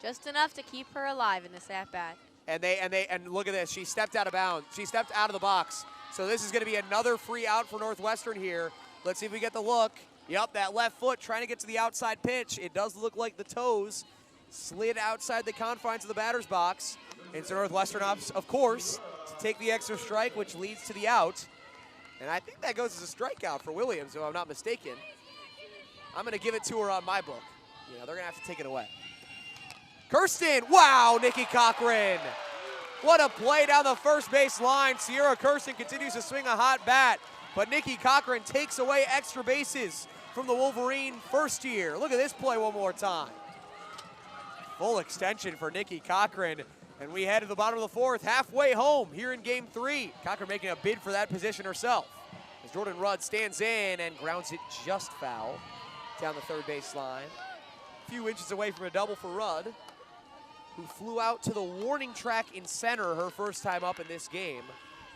Just enough to keep her alive in this at-bat. And look at this. She stepped out of bounds. She stepped out of the box. So this is going to be another free out for Northwestern here. Let's see if we get the look. Yep, that left foot trying to get to the outside pitch. It does look like the toes slid outside the confines of the batter's box. And so Northwestern opts, of course, to take the extra strike, which leads to the out. And I think that goes as a strikeout for Williams, if I'm not mistaken. I'm going to give it to her on my book. you know, they're going to have to take it away. Kirsten, wow, Nikki Cochran. What a play down the first base line. Sierra Kirsten continues to swing a hot bat, but Nikki Cochran takes away extra bases from the Wolverine first year. Look at this play one more time. Full extension for Nikki Cochran, and we head to the bottom of the fourth, halfway home here in game 3. Cochran making a bid for that position herself, as Jordan Rudd stands in and grounds it just foul down the third base line. A few inches away from a double for Rudd, who flew out to the warning track in center her first time up in this game,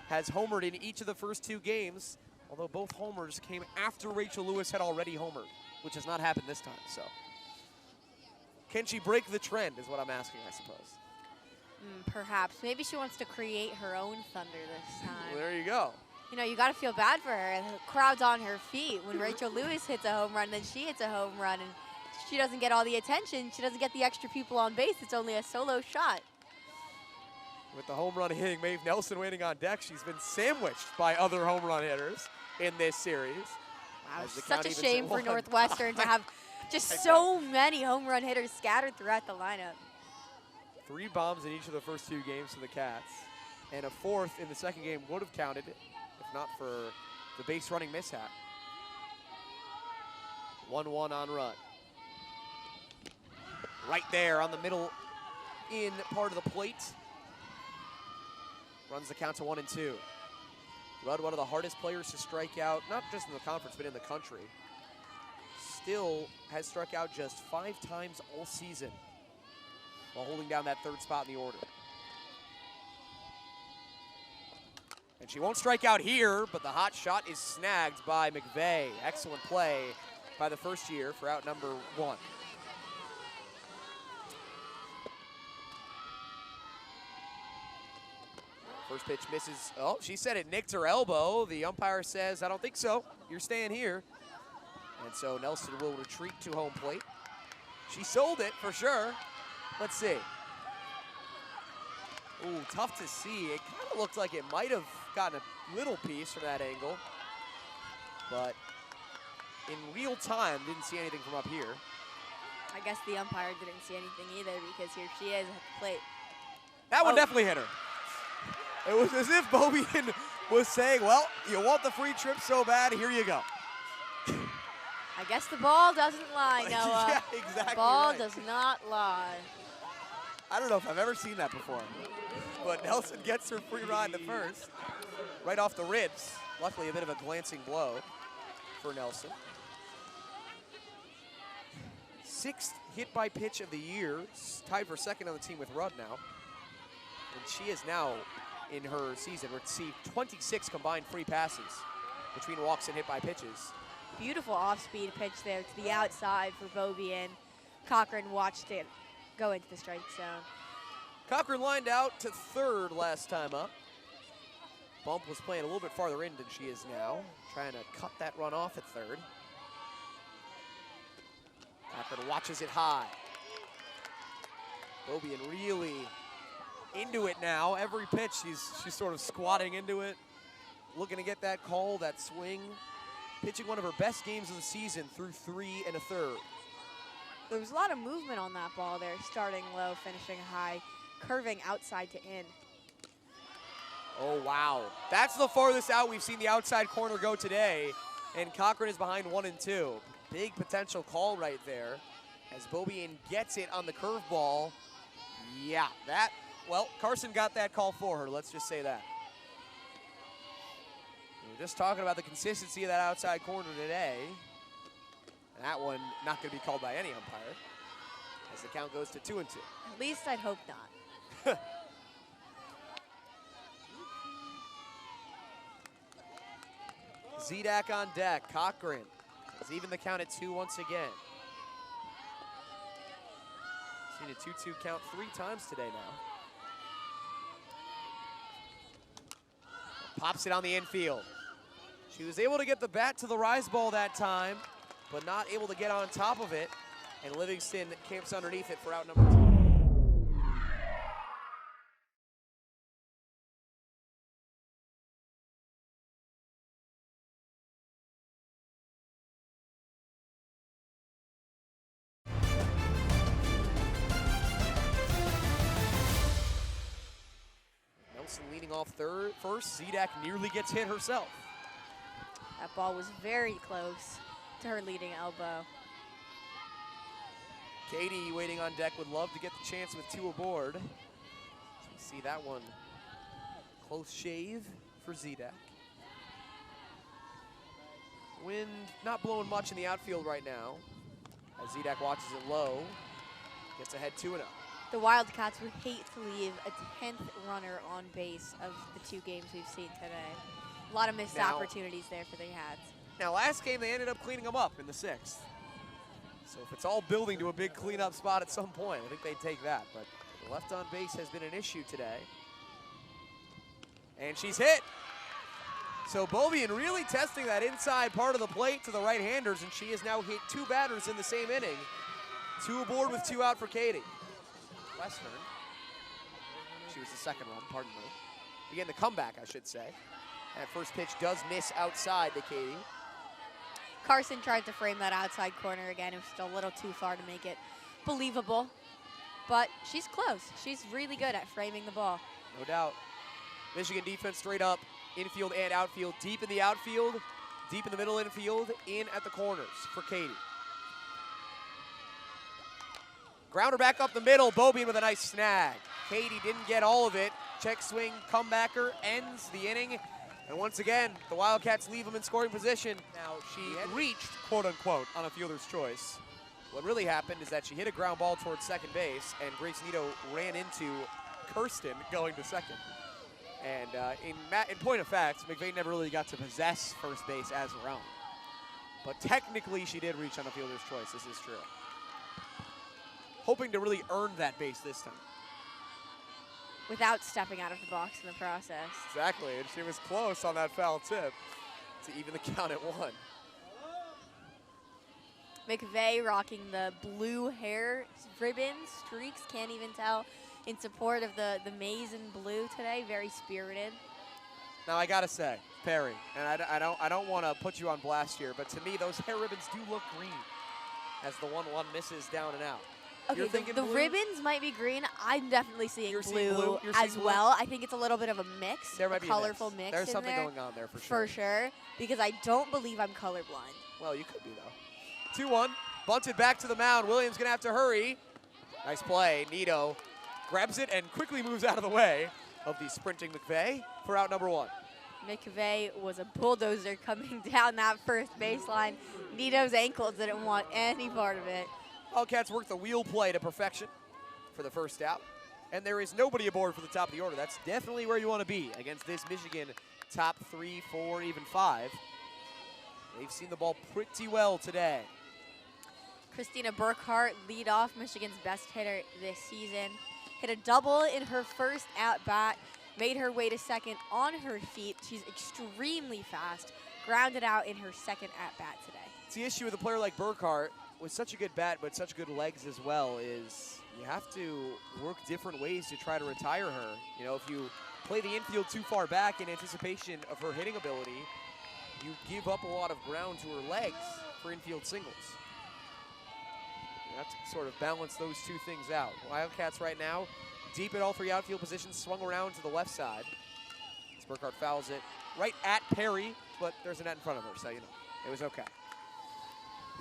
has homered in each of the first 2 games, although both homers came after Rachel Lewis had already homered, which has not happened this time, so. Can she break the trend is what I'm asking, I suppose. Perhaps. Maybe she wants to create her own thunder this time. Well, there you go. You know, you got to feel bad for her. The crowd's on her feet. When Rachel Lewis hits a home run, then she hits a home run, and she doesn't get all the attention. She doesn't get the extra people on base. It's only a solo shot. With the home run hitting Maeve Nelson waiting on deck, she's been sandwiched by other home run hitters in this series. Wow, it's such a shame for Northwestern to have just so many home run hitters scattered throughout the lineup. 3 bombs in each of the first 2 games for the Cats, and a 4th in the second game would have counted if not for the base running mishap. 1-1 on Rudd. Right there on the middle in part of the plate. Runs the count to 1-2. Rudd, one of the hardest players to strike out, not just in the conference, but in the country. Still has struck out just 5 times all season while holding down that 3rd spot in the order. And she won't strike out here, but the hot shot is snagged by McVeigh. Excellent play by the first year for out number 1. First pitch misses. Oh, she said it nicked her elbow. The umpire says, I don't think so. You're staying here. And so Nelson will retreat to home plate. She sold it for sure. Let's see. Ooh, tough to see. It kind of looked like it might have gotten a little piece from that angle. But in real time, didn't see anything from up here. I guess the umpire didn't see anything either, because here she is at the plate. That one definitely hit her. It was as if Beaubien was saying, well, you want the free trip so bad, here you go. I guess the ball doesn't lie, Noah. Yeah, exactly. The ball right. does not lie. I don't know if I've ever seen that before, but Nelson gets her free ride to first, right off the ribs. Luckily, a bit of a glancing blow for Nelson. 6th hit by pitch of the year, tied for 2nd on the team with Rudd now. And she is now, in her season, received 26 combined free passes between walks and hit by pitches. Beautiful off-speed pitch there to the outside for Beaubien. Cochran watched it go into the strike zone. Cochran lined out to 3rd last time up. Bump was playing a little bit farther in than she is now, trying to cut that run off at 3rd. Cochran watches it high. Beaubien really into it now. Every pitch, she's sort of squatting into it, looking to get that call, that swing. Pitching one of her best games of the season through 3 1/3. There was a lot of movement on that ball there, starting low, finishing high, curving outside to in. Oh, wow. That's the farthest out we've seen the outside corner go today, and Cochran is behind 1-2. Big potential call right there as Beaubien gets it on the curveball. Yeah, well, Carson got that call for her, let's just say that. We're just talking about the consistency of that outside corner today. And that one not going to be called by any umpire as the count goes to 2-2. At least I'd hope not. Zdak on deck. Cochran has even the count at 2 once again. Seen a 2-2 count 3 times today now. Pops it on the infield. She was able to get the bat to the rise ball that time, but not able to get on top of it. And Livingston camps underneath it for out number 2. Carson leading off first. Zedek nearly gets hit herself. That ball was very close to her leading elbow. Katie waiting on deck would love to get the chance with 2 aboard. So we see that one. Close shave for Zedek. Wind not blowing much in the outfield right now. As Zedek watches it low. Gets ahead 2-0. The Wildcats would hate to leave a 10th runner on base of the 2 games we've seen today. A lot of missed opportunities there for the Hats. Now, last game they ended up cleaning them up in the 6th. So if it's all building to a big cleanup spot at some point, I think they'd take that. But left on base has been an issue today. And she's hit. So Bovian really testing that inside part of the plate to the right-handers, and she has now hit 2 batters in the same inning. 2 aboard with 2 out for Katie. Western. She was the second run, pardon me. Again, the comeback, I should say. That first pitch does miss outside to Katie. Carson tried to frame that outside corner again. It was still a little too far to make it believable. But she's close. She's really good at framing the ball. No doubt. Michigan defense straight up, infield and outfield. Deep in the outfield, deep in the middle infield, in at the corners for Katie. Grounder back up the middle, Bobian with a nice snag. Katie didn't get all of it. Check swing, comebacker, ends the inning. And once again, the Wildcats leave them in scoring position. Now, she had reached, quote unquote, on a fielder's choice. What really happened is that she hit a ground ball towards second base, and Grace Nito ran into Kirsten going to second. And in point of fact, McVeigh never really got to possess first base as her own. But technically, she did reach on a fielder's choice. This is true. Hoping to really earn that base this time. Without stepping out of the box in the process. Exactly, and she was close on that foul tip to even the count at 1. McVeigh rocking the blue hair ribbon streaks, can't even tell, in support of the maize and blue today. Very spirited. Now I gotta say, Perry, and I don't want to put you on blast here, but to me those hair ribbons do look green as the 1-1 misses down and out. Okay, the ribbons might be green. I'm definitely seeing blue You're as seeing well. I think it's a little bit of a mix, there might be colorful mix. There's something there, going on there for sure. For sure, because I don't believe I'm colorblind. Well, you could be though. 2-1, bunted back to the mound. Williams gonna have to hurry. Nice play. Nito grabs it and quickly moves out of the way of the sprinting McVeigh for out number 1. McVeigh was a bulldozer coming down that first baseline. Nito's ankles didn't want any part of it. Wildcats work the wheel play to perfection for the first out. And there is nobody aboard for the top of the order. That's definitely where you want to be against this Michigan top 3, 4, even 5. They've seen the ball pretty well today. Christina Burkhart, lead off Michigan's best hitter this season. Hit a double in her first at-bat, made her way to second on her feet. She's extremely fast, grounded out in her second at-bat today. It's the issue with a player like Burkhart, with such a good bat but such good legs as well, is you have to work different ways to try to retire her. You know, if you play the infield too far back in anticipation of her hitting ability, you give up a lot of ground to her legs for infield singles. You have to sort of balance those 2 things out. Wildcats right now, deep at all 3 outfield positions, swung around to the left side. As Burkhart fouls it right at Perry, but there's a net in front of her, so you know, it was okay.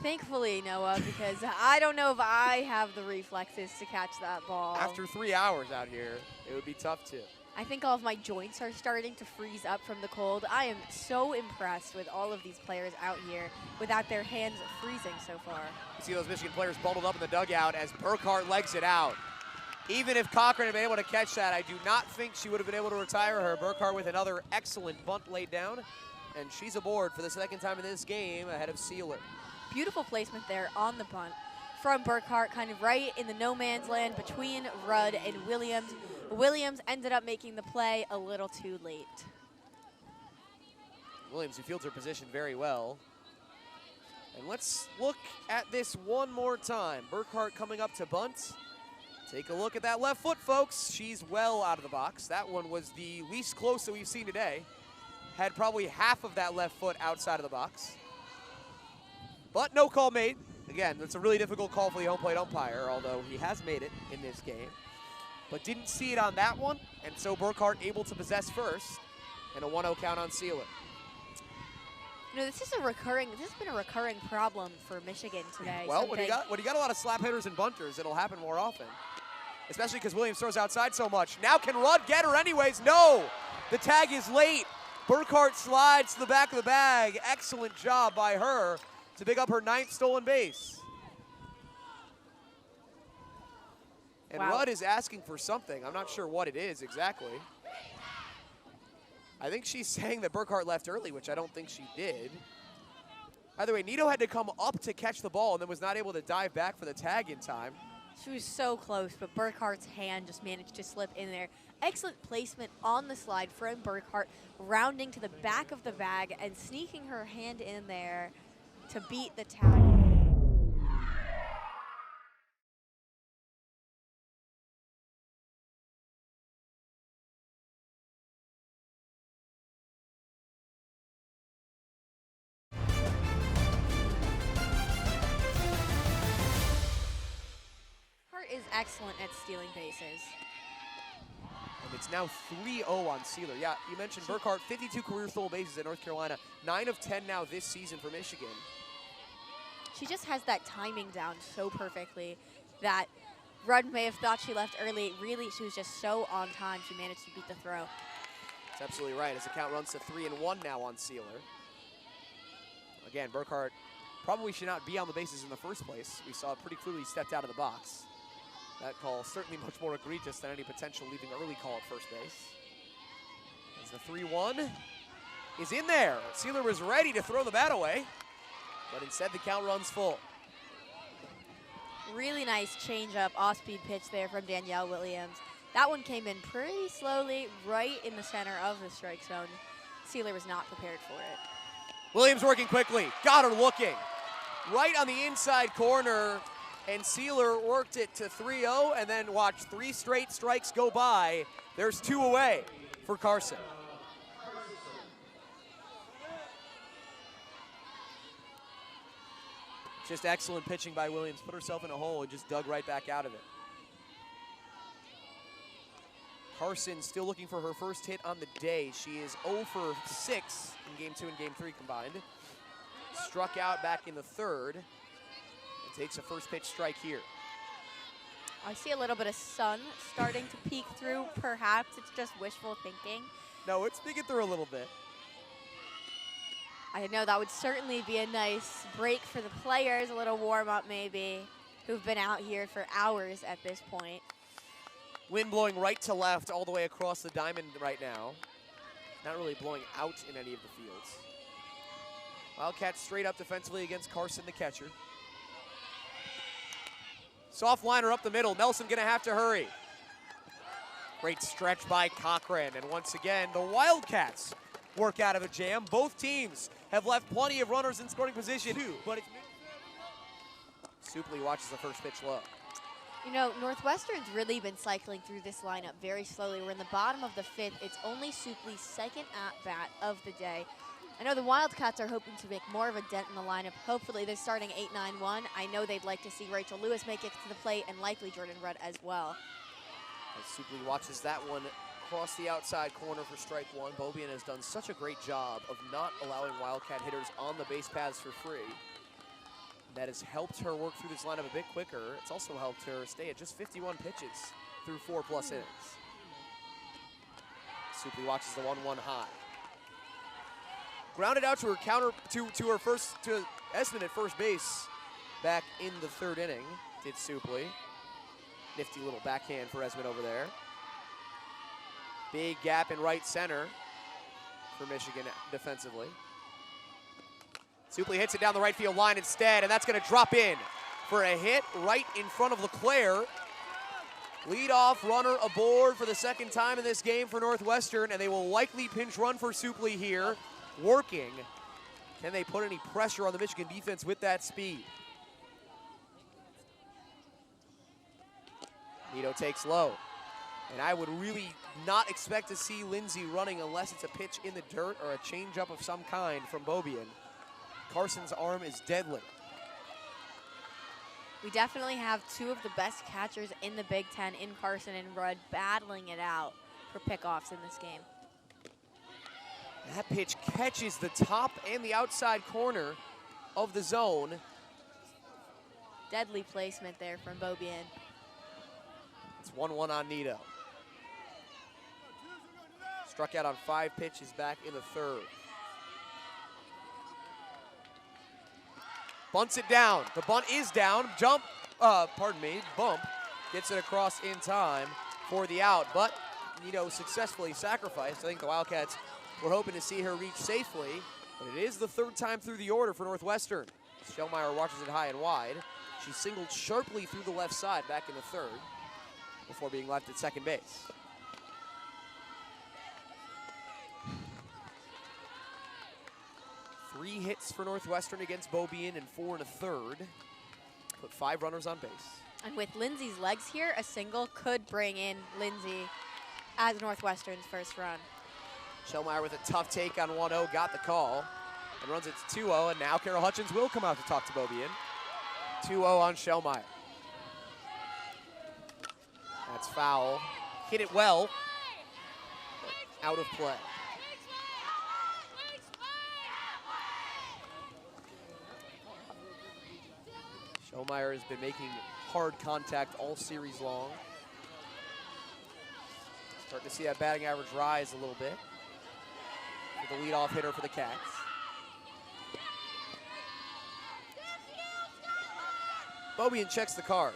Thankfully, Noah, because I don't know if I have the reflexes to catch that ball. After 3 hours out here, it would be tough too. I think all of my joints are starting to freeze up from the cold. I am so impressed with all of these players out here without their hands freezing so far. You see those Michigan players bundled up in the dugout as Burkhart legs it out. Even if Cochran had been able to catch that, I do not think she would have been able to retire her. Burkhart with another excellent bunt laid down, and she's aboard for the 2nd time in this game ahead of Sealer. Beautiful placement there on the bunt from Burkhart, kind of right in the no man's land between Rudd and Williams. Williams ended up making the play a little too late. Williams, who fields her position very well. And let's look at this one more time. Burkhart coming up to bunt. Take a look at that left foot, folks. She's well out of the box. That one was the least close that we've seen today. Had probably half of that left foot outside of the box. But no call made. Again, that's a really difficult call for the home plate umpire, although he has made it in this game. but didn't see it on that one, and so Burkhart able to possess first, and a 1-0 count on Sealer. You know, this has been a recurring problem for Michigan today. Well, when you got a lot of slap hitters and bunters, it'll happen more often. Especially because Williams throws outside so much. Now can Rudd get her anyways? No! The tag is late. Burkhart slides to the back of the bag. Excellent job by her to pick up her 9th stolen base. And wow. Rudd is asking for something. I'm not sure what it is exactly. I think she's saying that Burkhart left early, which I don't think she did. By the way, Nito had to come up to catch the ball and then was not able to dive back for the tag in time. She was so close, but Burkhart's hand just managed to slip in there. Excellent placement on the slide from Burkhart, rounding to the back of the bag and sneaking her hand in there to beat the tag. Is excellent at stealing bases. And it's now 3-0 on Sealer. Yeah, you mentioned Burkhart, 52 career stolen bases at North Carolina, 9 of 10 now this season for Michigan. She just has that timing down so perfectly that Rudd may have thought she left early. Really, she was just so on time. She managed to beat the throw. That's absolutely right, as the count runs to 3-1 now on Sealer. Again, Burkhart probably should not be on the bases in the first place. We saw it pretty clearly stepped out of the box. That call certainly much more egregious than any potential leaving early call at first base. As the 3-1 is in there. Sealer was ready to throw the bat away, but instead the count runs full. Really nice change-up, off-speed pitch there from Danielle Williams. That one came in pretty slowly, right in the center of the strike zone. Sealer was not prepared for it. Williams working quickly, got her looking. Right on the inside corner, and Sealer worked it to 3-0, and then watch 3 straight strikes go by. There's 2 away for Carson. Just excellent pitching by Williams. Put herself in a hole and just dug right back out of it. Carson still looking for her first hit on the day. She is 0 for 6 in Game 2 and Game 3 combined. Struck out back in the 3rd. Takes a first pitch strike here. I see a little bit of sun starting to peek through. Perhaps it's just wishful thinking. No, it's peeking through a little bit. I know that would certainly be a nice break for the players, a little warm up maybe, who've been out here for hours at this point. Wind blowing right to left all the way across the diamond right now. Not really blowing out in any of the fields. Wildcats straight up defensively against Carson, the catcher. Soft liner up the middle. Nelson gonna have to hurry. Great stretch by Cochran. And once again, the Wildcats work out of a jam. Both teams have left plenty of runners in scoring position. But Supley watches the first pitch low. You know, Northwestern's really been cycling through this lineup very slowly. We're in the bottom of the 5th. It's only Supley's 2nd at-bat of the day. I know the Wildcats are hoping to make more of a dent in the lineup. Hopefully they're starting 8-9-1. I know they'd like to see Rachel Lewis make it to the plate and likely Jordan Rudd as well. As Supley watches that one cross the outside corner for strike 1. Beaubien has done such a great job of not allowing Wildcat hitters on the base paths for free. That has helped her work through this lineup a bit quicker. It's also helped her stay at just 51 pitches through 4+ innings. Supley watches the 1-1 high. Grounded out to her counter to Esmond at first base back in the 3rd inning, did Supley. Nifty little backhand for Esmond over there. Big gap in right center for Michigan defensively. Supley hits it down the right field line instead, and that's gonna drop in for a hit right in front of Leclair. Leadoff runner aboard for the 2nd time in this game for Northwestern, and they will likely pinch run for Supley here. Working. Can they put any pressure on the Michigan defense with that speed? Nito takes low. And I would really not expect to see Lindsay running unless it's a pitch in the dirt or a changeup of some kind from Beaubien. Carson's arm is deadly. We definitely have two of the best catchers in the Big Ten in Carson and Rudd battling it out for pickoffs in this game. That pitch catches the top and the outside corner of the zone. Deadly placement there from Beaubien. It's 1-1 on Nito. Struck out on 5 pitches back in the third. Bunts it down. The bunt is down. Bump gets it across in time for the out, but Nito successfully sacrificed. I think the Wildcats were hoping to see her reach safely, but it is the third time through the order for Northwestern. Schellmeyer watches it high and wide. She singled sharply through the left side back in the third before being left at second base. Three hits for Northwestern against Beaubien and 4 1/3. Put 5 runners on base. And with Lindsay's legs here, a single could bring in Lindsay as Northwestern's first run. Schellmeyer with a tough take on 1-0, got the call. And runs it to 2-0, and now Carol Hutchins will come out to talk to Beaubien. 2-0 on Schellmeyer. That's foul. Hit it well, but out of play. Schellmeyer has been making hard contact all series long. Starting to see that batting average rise a little bit for the leadoff hitter for the Cats. Beaubien checks the card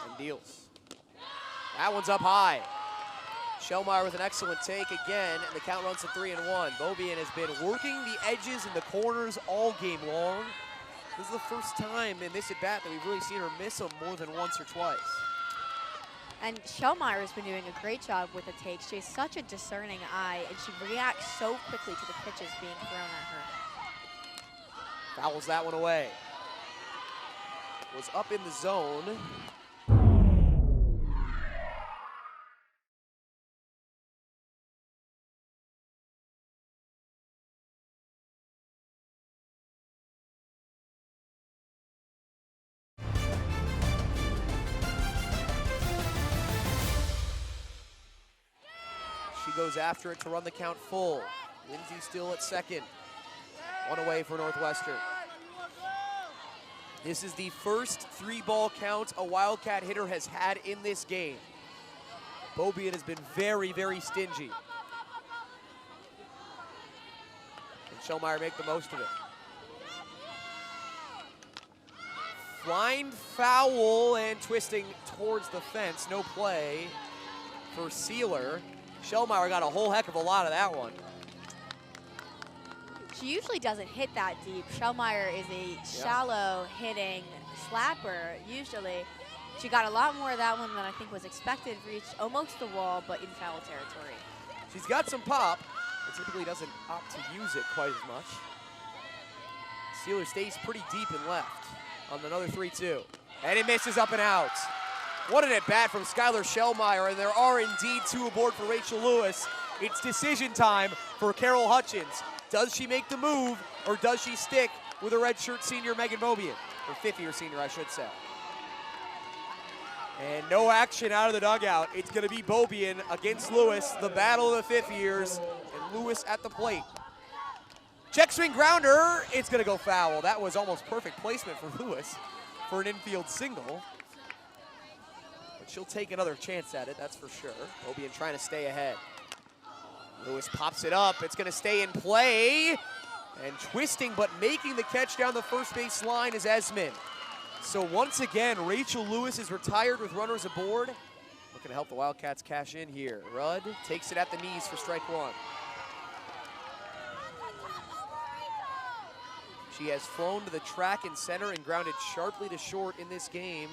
and deals. That one's up high. Schellmeyer with an excellent take again, and the count runs to 3-1. Beaubien has been working the edges and the corners all game long. This is the first time in this at-bat that we've really seen her miss them more than once or twice. And Schellmeyer has been doing a great job with the takes. She has such a discerning eye, and she reacts so quickly to the pitches being thrown at her. Fouls that one away. Was up in the zone. She goes after it to run the count full. Lindsay still at second. One away for Northwestern. This is the first 3-ball count a Wildcat hitter has had in this game. Beaubien has been very, very stingy. And Schellmeyer make the most of it. Flying foul and twisting towards the fence. No play for Sealer. Schellmeyer got a whole heck of a lot of that one. She usually doesn't hit that deep. Schellmeyer is a shallow hitting slapper, usually. She got a lot more of that one than I think was expected. Reached almost the wall, but in foul territory. She's got some pop, but typically doesn't opt to use it quite as much. Sealer stays pretty deep and left on another 3-2. And it misses up and out. What an at-bat from Skylar Schellmeyer, and there are indeed 2 aboard for Rachel Lewis. It's decision time for Carol Hutchins. Does she make the move, or does she stick with a redshirt senior Megan Beaubien? Or fifth-year senior, I should say. And no action out of the dugout. It's going to be Beaubien against Lewis, the battle of the fifth years, and Lewis at the plate. Check swing grounder, it's going to go foul. That was almost perfect placement for Lewis for an infield single. But she'll take another chance at it, that's for sure. Beaubien trying to stay ahead. Lewis pops it up, it's gonna stay in play. And twisting, but making the catch down the first base line is Esmond. So once again, Rachel Lewis is retired with runners aboard. Looking to help the Wildcats cash in here. Rudd takes it at the knees for strike 1. She has flown to the track and center and grounded sharply to short in this game.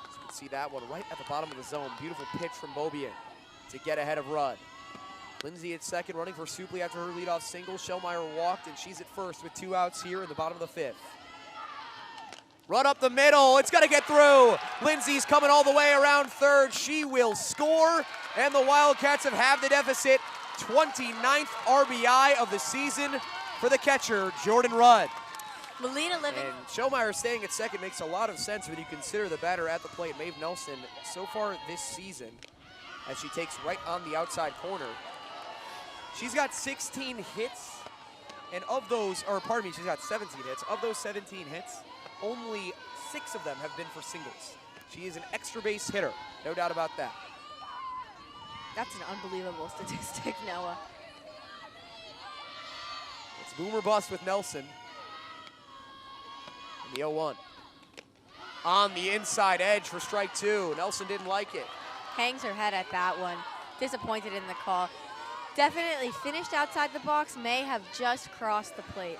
So you can see that one right at the bottom of the zone. Beautiful pitch from Beaubien to get ahead of Rudd. Lindsay at second, running for Supley after her leadoff single. Schellmeyer walked, and she's at first with 2 outs here in the bottom of the 5th. Run up the middle, it's gonna get through. Lindsay's coming all the way around third. She will score, and the Wildcats have halved the deficit. 29th RBI of the season for the catcher, Jordan Rudd. Melina Livingston. And Schellmeyer staying at second makes a lot of sense when you consider the batter at the plate, Maeve Nelson, so far this season, as she takes right on the outside corner. She's got 16 hits, and of those, or pardon me, she's got 17 hits. Of those 17 hits, only 6 of them have been for singles. She is an extra base hitter, no doubt about that. That's an unbelievable statistic, Noah. It's boom or bust with Nelson. And the 0-1. On the inside edge for strike 2. Nelson didn't like it. Hangs her head at that one. Disappointed in the call. Definitely finished outside the box, may have just crossed the plate.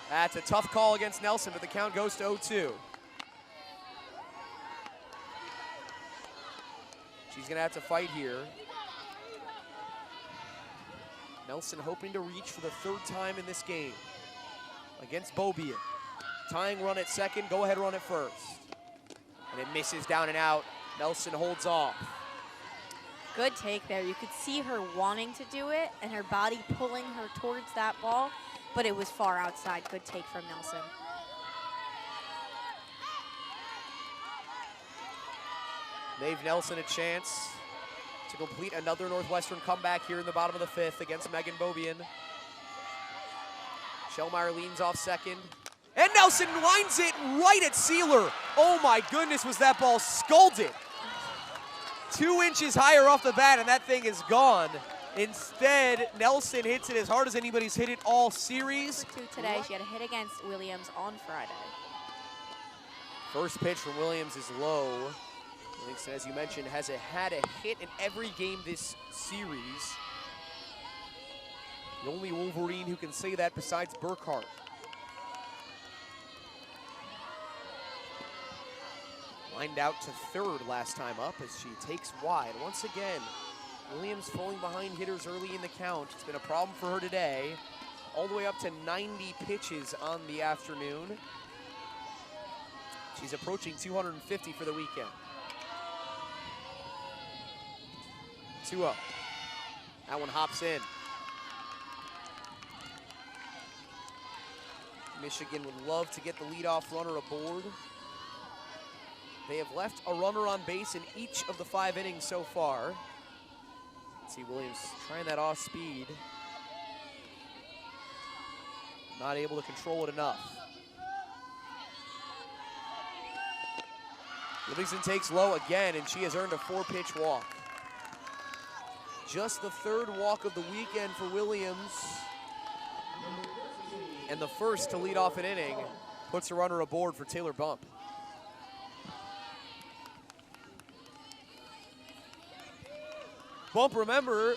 That's a tough call against Nelson, but the count goes to 0-2. She's gonna have to fight here. Nelson hoping to reach for the 3rd time in this game against Beaubien. Tying run at second, go ahead run at first. And it misses down and out. Nelson holds off. Good take there. You could see her wanting to do it and her body pulling her towards that ball, but it was far outside. Good take from Nelson. Maeve Nelson a chance to complete another Northwestern comeback here in the bottom of the 5th against Megan Beaubien. Schellmeyer leans off second. And Nelson lines it right at Sealer. Oh my goodness, was that ball scalded. 2 inches higher off the bat, and that thing is gone. Instead, Nelson hits it as hard as anybody's hit it all series. For 2 today, she had a hit against Williams on Friday. First pitch from Williams is low. Livingston, as you mentioned, has had a hit in every game this series. The only Wolverine who can say that besides Burkhart. Lined out to 3rd last time up as she takes wide. Once again, Williams falling behind hitters early in the count. It's been a problem for her today. All the way up to 90 pitches on the afternoon. She's approaching 250 for the weekend. 2-0. That one hops in. Michigan would love to get the leadoff runner aboard. They have left a runner on base in each of the 5 innings so far. Let's see Williams trying that off speed. Not able to control it enough. Livingston takes low again, and she has earned a 4-pitch walk. Just the 3rd walk of the weekend for Williams. And the first to lead off an inning. Puts a runner aboard for Taylor Bump. Bump, remember,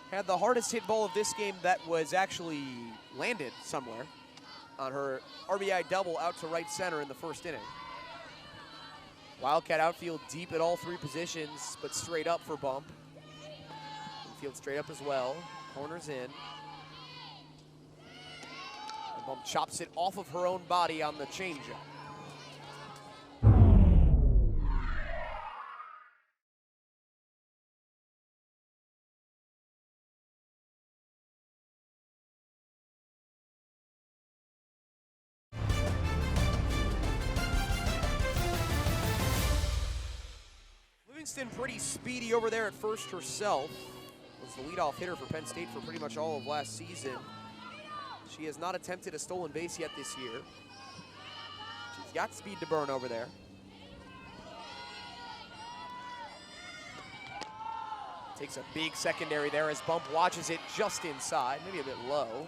had the hardest hit ball of this game that was actually landed somewhere on her RBI double out to right center in the 1st inning. Wildcat outfield deep at all 3 positions, but straight up for Bump. Infield straight up as well. Corners in. And Bump chops it off of her own body on the changeup. Livingston pretty speedy over there at first herself. Was the leadoff hitter for Penn State for pretty much all of last season. She has not attempted a stolen base yet this year. She's got speed to burn over there. Takes a big secondary there as Bump watches it just inside, maybe a bit low.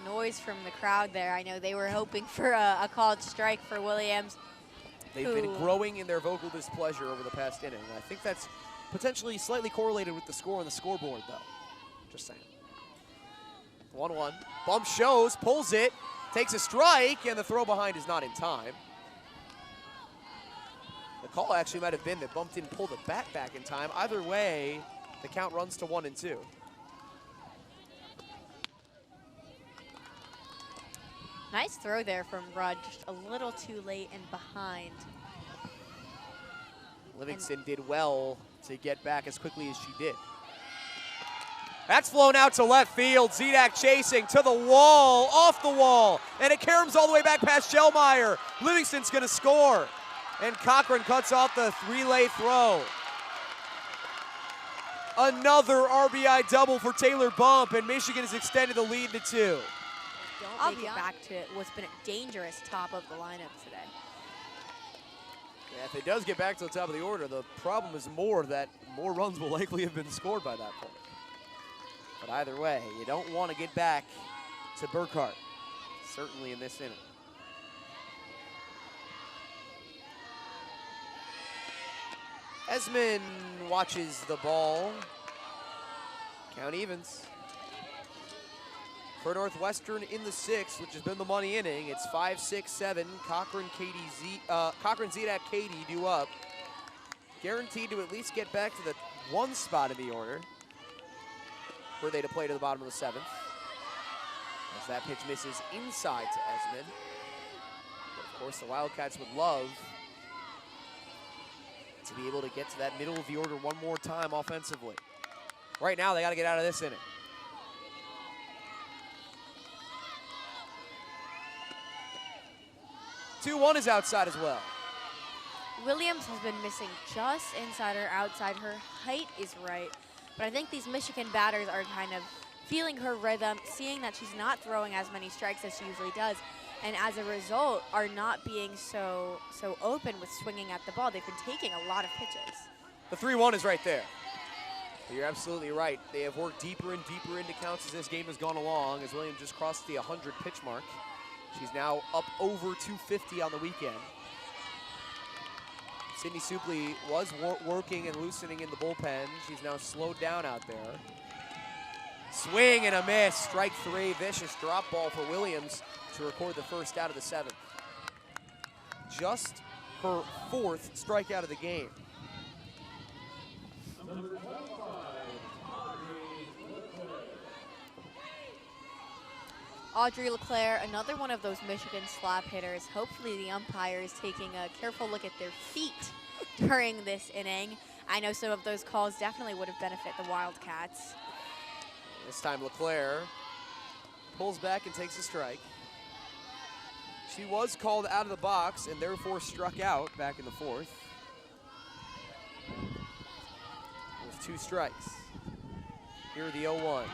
Noise from the crowd there. I know they were hoping for a called strike for Williams. They've been growing in their vocal displeasure over the past inning. I think that's potentially slightly correlated with the score on the scoreboard, though. Just saying. 1-1. Bump shows, pulls it, takes a strike, and the throw behind is not in time. The call actually might have been that Bump didn't pull the bat back in time. Either way, the count runs to 1-2. Nice throw there from Rudd, just a little too late and behind. Livingston did well to get back as quickly as she did. That's flown out to left field. Zidak chasing to the wall, off the wall, and it caroms all the way back past Shellmeyer. Livingston's gonna score, and Cochran cuts off the three-lay throw. Another RBI double for Taylor Bump, and Michigan has extended the lead to 2. Don't make it back to what's been a dangerous top of the lineup today. Yeah, if it does get back to the top of the order, the problem is that more runs will likely have been scored by that point. But either way, you don't want to get back to Burkhart, certainly in this inning. Esmond watches the ball. Count evens. For Northwestern in the 6th, which has been the money inning, it's 5, 6, 7. Cochran, Zidak, Katie due up. Guaranteed to at least get back to the 1 spot in the order. Were they to play to the bottom of the 7th. As that pitch misses inside to Esmond. But of course, the Wildcats would love to be able to get to that middle of the order one more time offensively. Right now, they got to get out of this inning. Two-1 is outside as well. Williams has been missing just inside or outside. Her height is right, but I think these Michigan batters are kind of feeling her rhythm, seeing that she's not throwing as many strikes as she usually does, and as a result are not being so open with swinging at the ball. They've been taking a lot of pitches. The 3-1 is right there. You're absolutely right. They have worked deeper and deeper into counts as this game has gone along, as Williams just crossed the 100 pitch mark. She's now up over 250 on the weekend. Sydney Supley was working and loosening in the bullpen. She's now slowed down out there. Swing and a miss, strike 3, vicious drop ball for Williams to record the first out of the 7th. Just her 4th strikeout of the game. Audrey Leclair, another one of those Michigan slap hitters. Hopefully the umpire is taking a careful look at their feet during this inning. I know some of those calls definitely would have benefited the Wildcats. This time Leclair pulls back and takes a strike. She was called out of the box and therefore struck out back in the 4th. With 2 strikes. Here are the 0-1.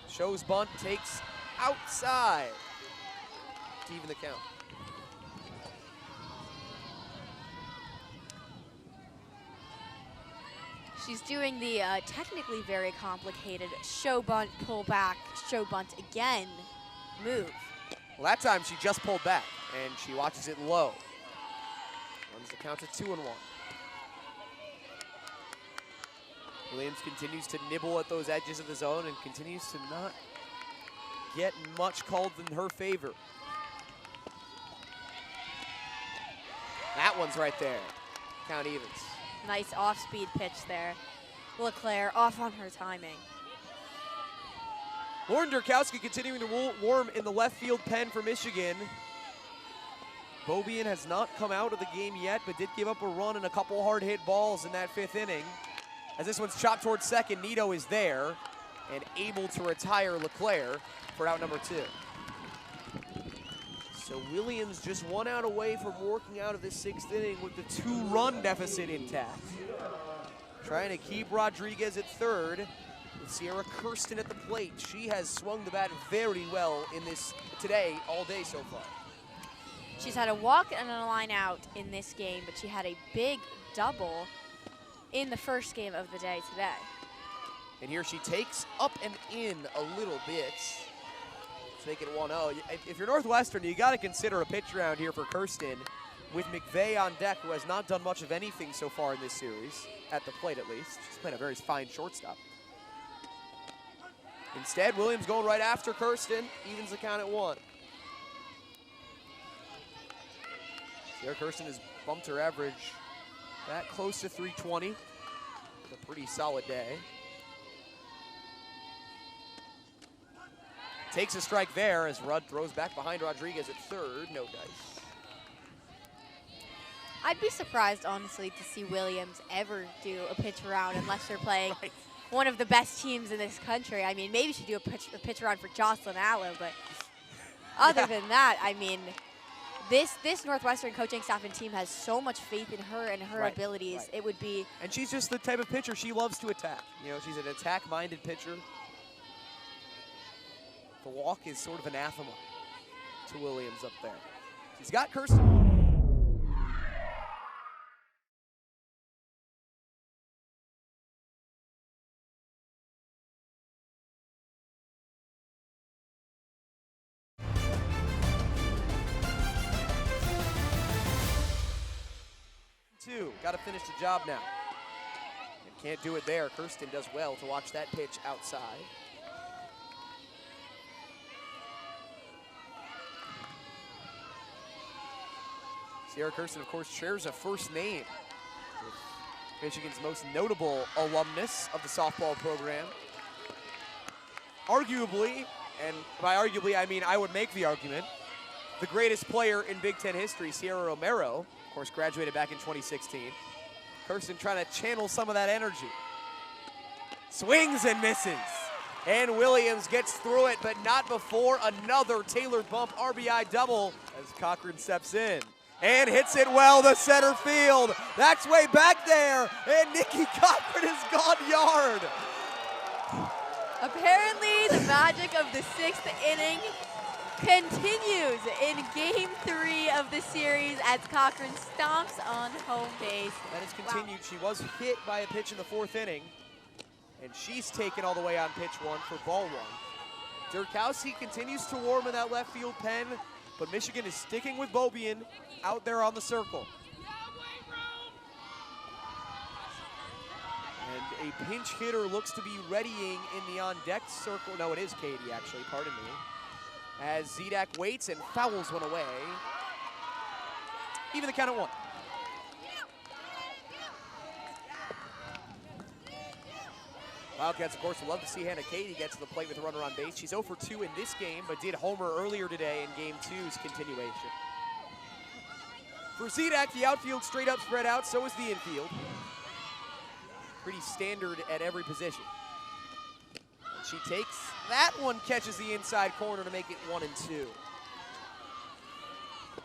Shows bunt, takes outside to even the count. She's doing the technically very complicated show bunt, pull back, show bunt again move. Well, that time she just pulled back and she watches it low. Runs the count to 2-1. Williams continues to nibble at those edges of the zone and continues to not get much called in her favor. That one's right there. Count evens. Nice off-speed pitch there. Leclair off on her timing. Lauren Durkowski continuing to warm in the left field pen for Michigan. Beaubien has not come out of the game yet, but did give up a run and a couple hard hit balls in that 5th inning. As this one's chopped towards second, Nito is there and able to retire Leclair for out number 2. So Williams just 1 out away from working out of this 6th inning with the 2-run deficit intact. Trying to keep Rodriguez at 3rd with Sierra Kirsten at the plate. She has swung the bat very well in this today, all day so far. She's had a walk and a line out in this game, but she had a big double in the first game of the day today. And here she takes up and in a little bit. Make it 1-0. If you're Northwestern, you got to consider a pitch round here for Kirsten with McVeigh on deck, who has not done much of anything so far in this series, at the plate at least. She's playing a very fine shortstop. Instead, Williams going right after Kirsten, evens the count at 1. Sarah Kirsten has bumped her average that close to 320. It's a pretty solid day. Takes a strike there as Rudd throws back behind Rodriguez at 3rd. No dice. I'd be surprised, honestly, to see Williams ever do a pitch around unless they're playing one of the best teams in this country. I mean, maybe she'd do a pitch run for Jocelyn Allo, but other than that, I mean, this Northwestern coaching staff and team has so much faith in her and her abilities. Right. It would be. And she's just the type of pitcher she loves to attack. You know, she's an attack-minded pitcher. The walk is sort of anathema to Williams up there. She's got Carson. Got to finish the job now. And can't do it there. Kirsten does well to watch that pitch outside. Sierra Kirsten, of course, shares a first name with Michigan's most notable alumnus of the softball program. Arguably, and by arguably I mean I would make the argument, the greatest player in Big Ten history, Sierra Romero, of course, graduated back in 2016. Carson trying to channel some of that energy. Swings and misses. And Williams gets through it, but not before another tailored bump RBI double as Cochran steps in. And hits it well to center field. That's way back there. And Nikki Cochran has gone yard. Apparently, the magic of the 6th inning continues in Game 3 of the series as Cochran stomps on home base. That has continued. Wow. She was hit by a pitch in the 4th inning, and she's taken all the way on pitch 1 for ball 1. Durkowski continues to warm in that left field pen, but Michigan is sticking with Beaubien out there on the circle. And a pinch hitter looks to be readying in the on-deck circle. No, it is Katie, actually, pardon me. As Zidak waits and fouls one away. Even the count at 1. Wildcats, of course, would love to see Hannah Katie get to the plate with a runner on base. She's 0 for 2 in this game, but did homer earlier today in Game 2's continuation. For Zidak, the outfield straight up spread out, so is the infield. Pretty standard at every position. She takes that one, catches the inside corner to make it 1-2.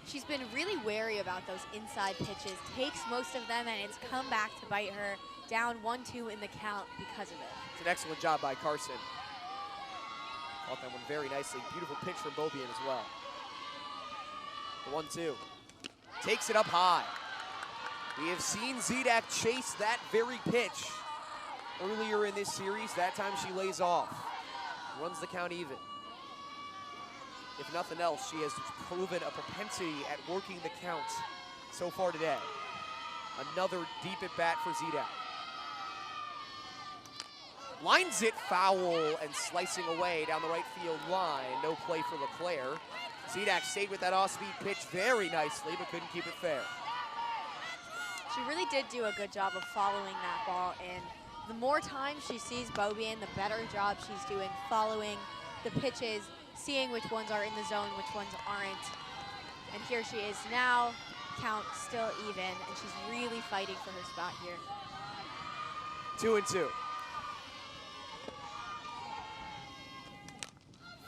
She's been really wary about those inside pitches, takes most of them, and it's come back to bite her. Down 1-2 in the count because of it. It's an excellent job by Carson. Caught that one very nicely. Beautiful pitch from Beaubien as well. The 1-2. Takes it up high. We have seen Zidak chase that very pitch earlier in this series. That time she lays off. Runs the count even. If nothing else, she has proven a propensity at working the count so far today. Another deep at bat for Zidak. Lines it foul and slicing away down the right field line. No play for Leclair. Zidak stayed with that off-speed pitch very nicely, but couldn't keep it fair. She really did do a good job of following that ball, and the more time she sees Beaubien, the better job she's doing following the pitches, seeing which ones are in the zone, which ones aren't. And here she is now, count still even, and she's really fighting for her spot here. 2-2.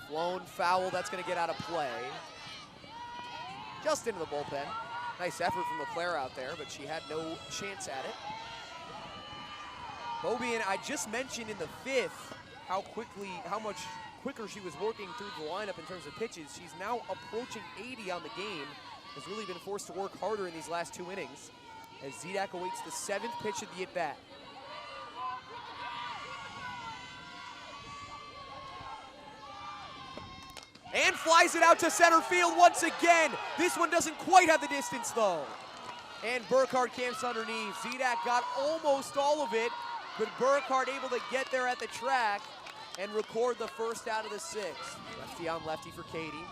Blown foul, that's going to get out of play. Just into the bullpen. Nice effort from Leclair out there, but she had no chance at it. Beaubien, I just mentioned in the 5th how much quicker she was working through the lineup in terms of pitches. She's now approaching 80 on the game. Has really been forced to work harder in these last 2 innings as Zidak awaits the 7th pitch of the at-bat. And flies it out to center field once again. This one doesn't quite have the distance though. And Burkhart camps underneath. Zidak got almost all of it, but Burkhart able to get there at the track and record the first out of the 6th. Lefty on lefty for Katie.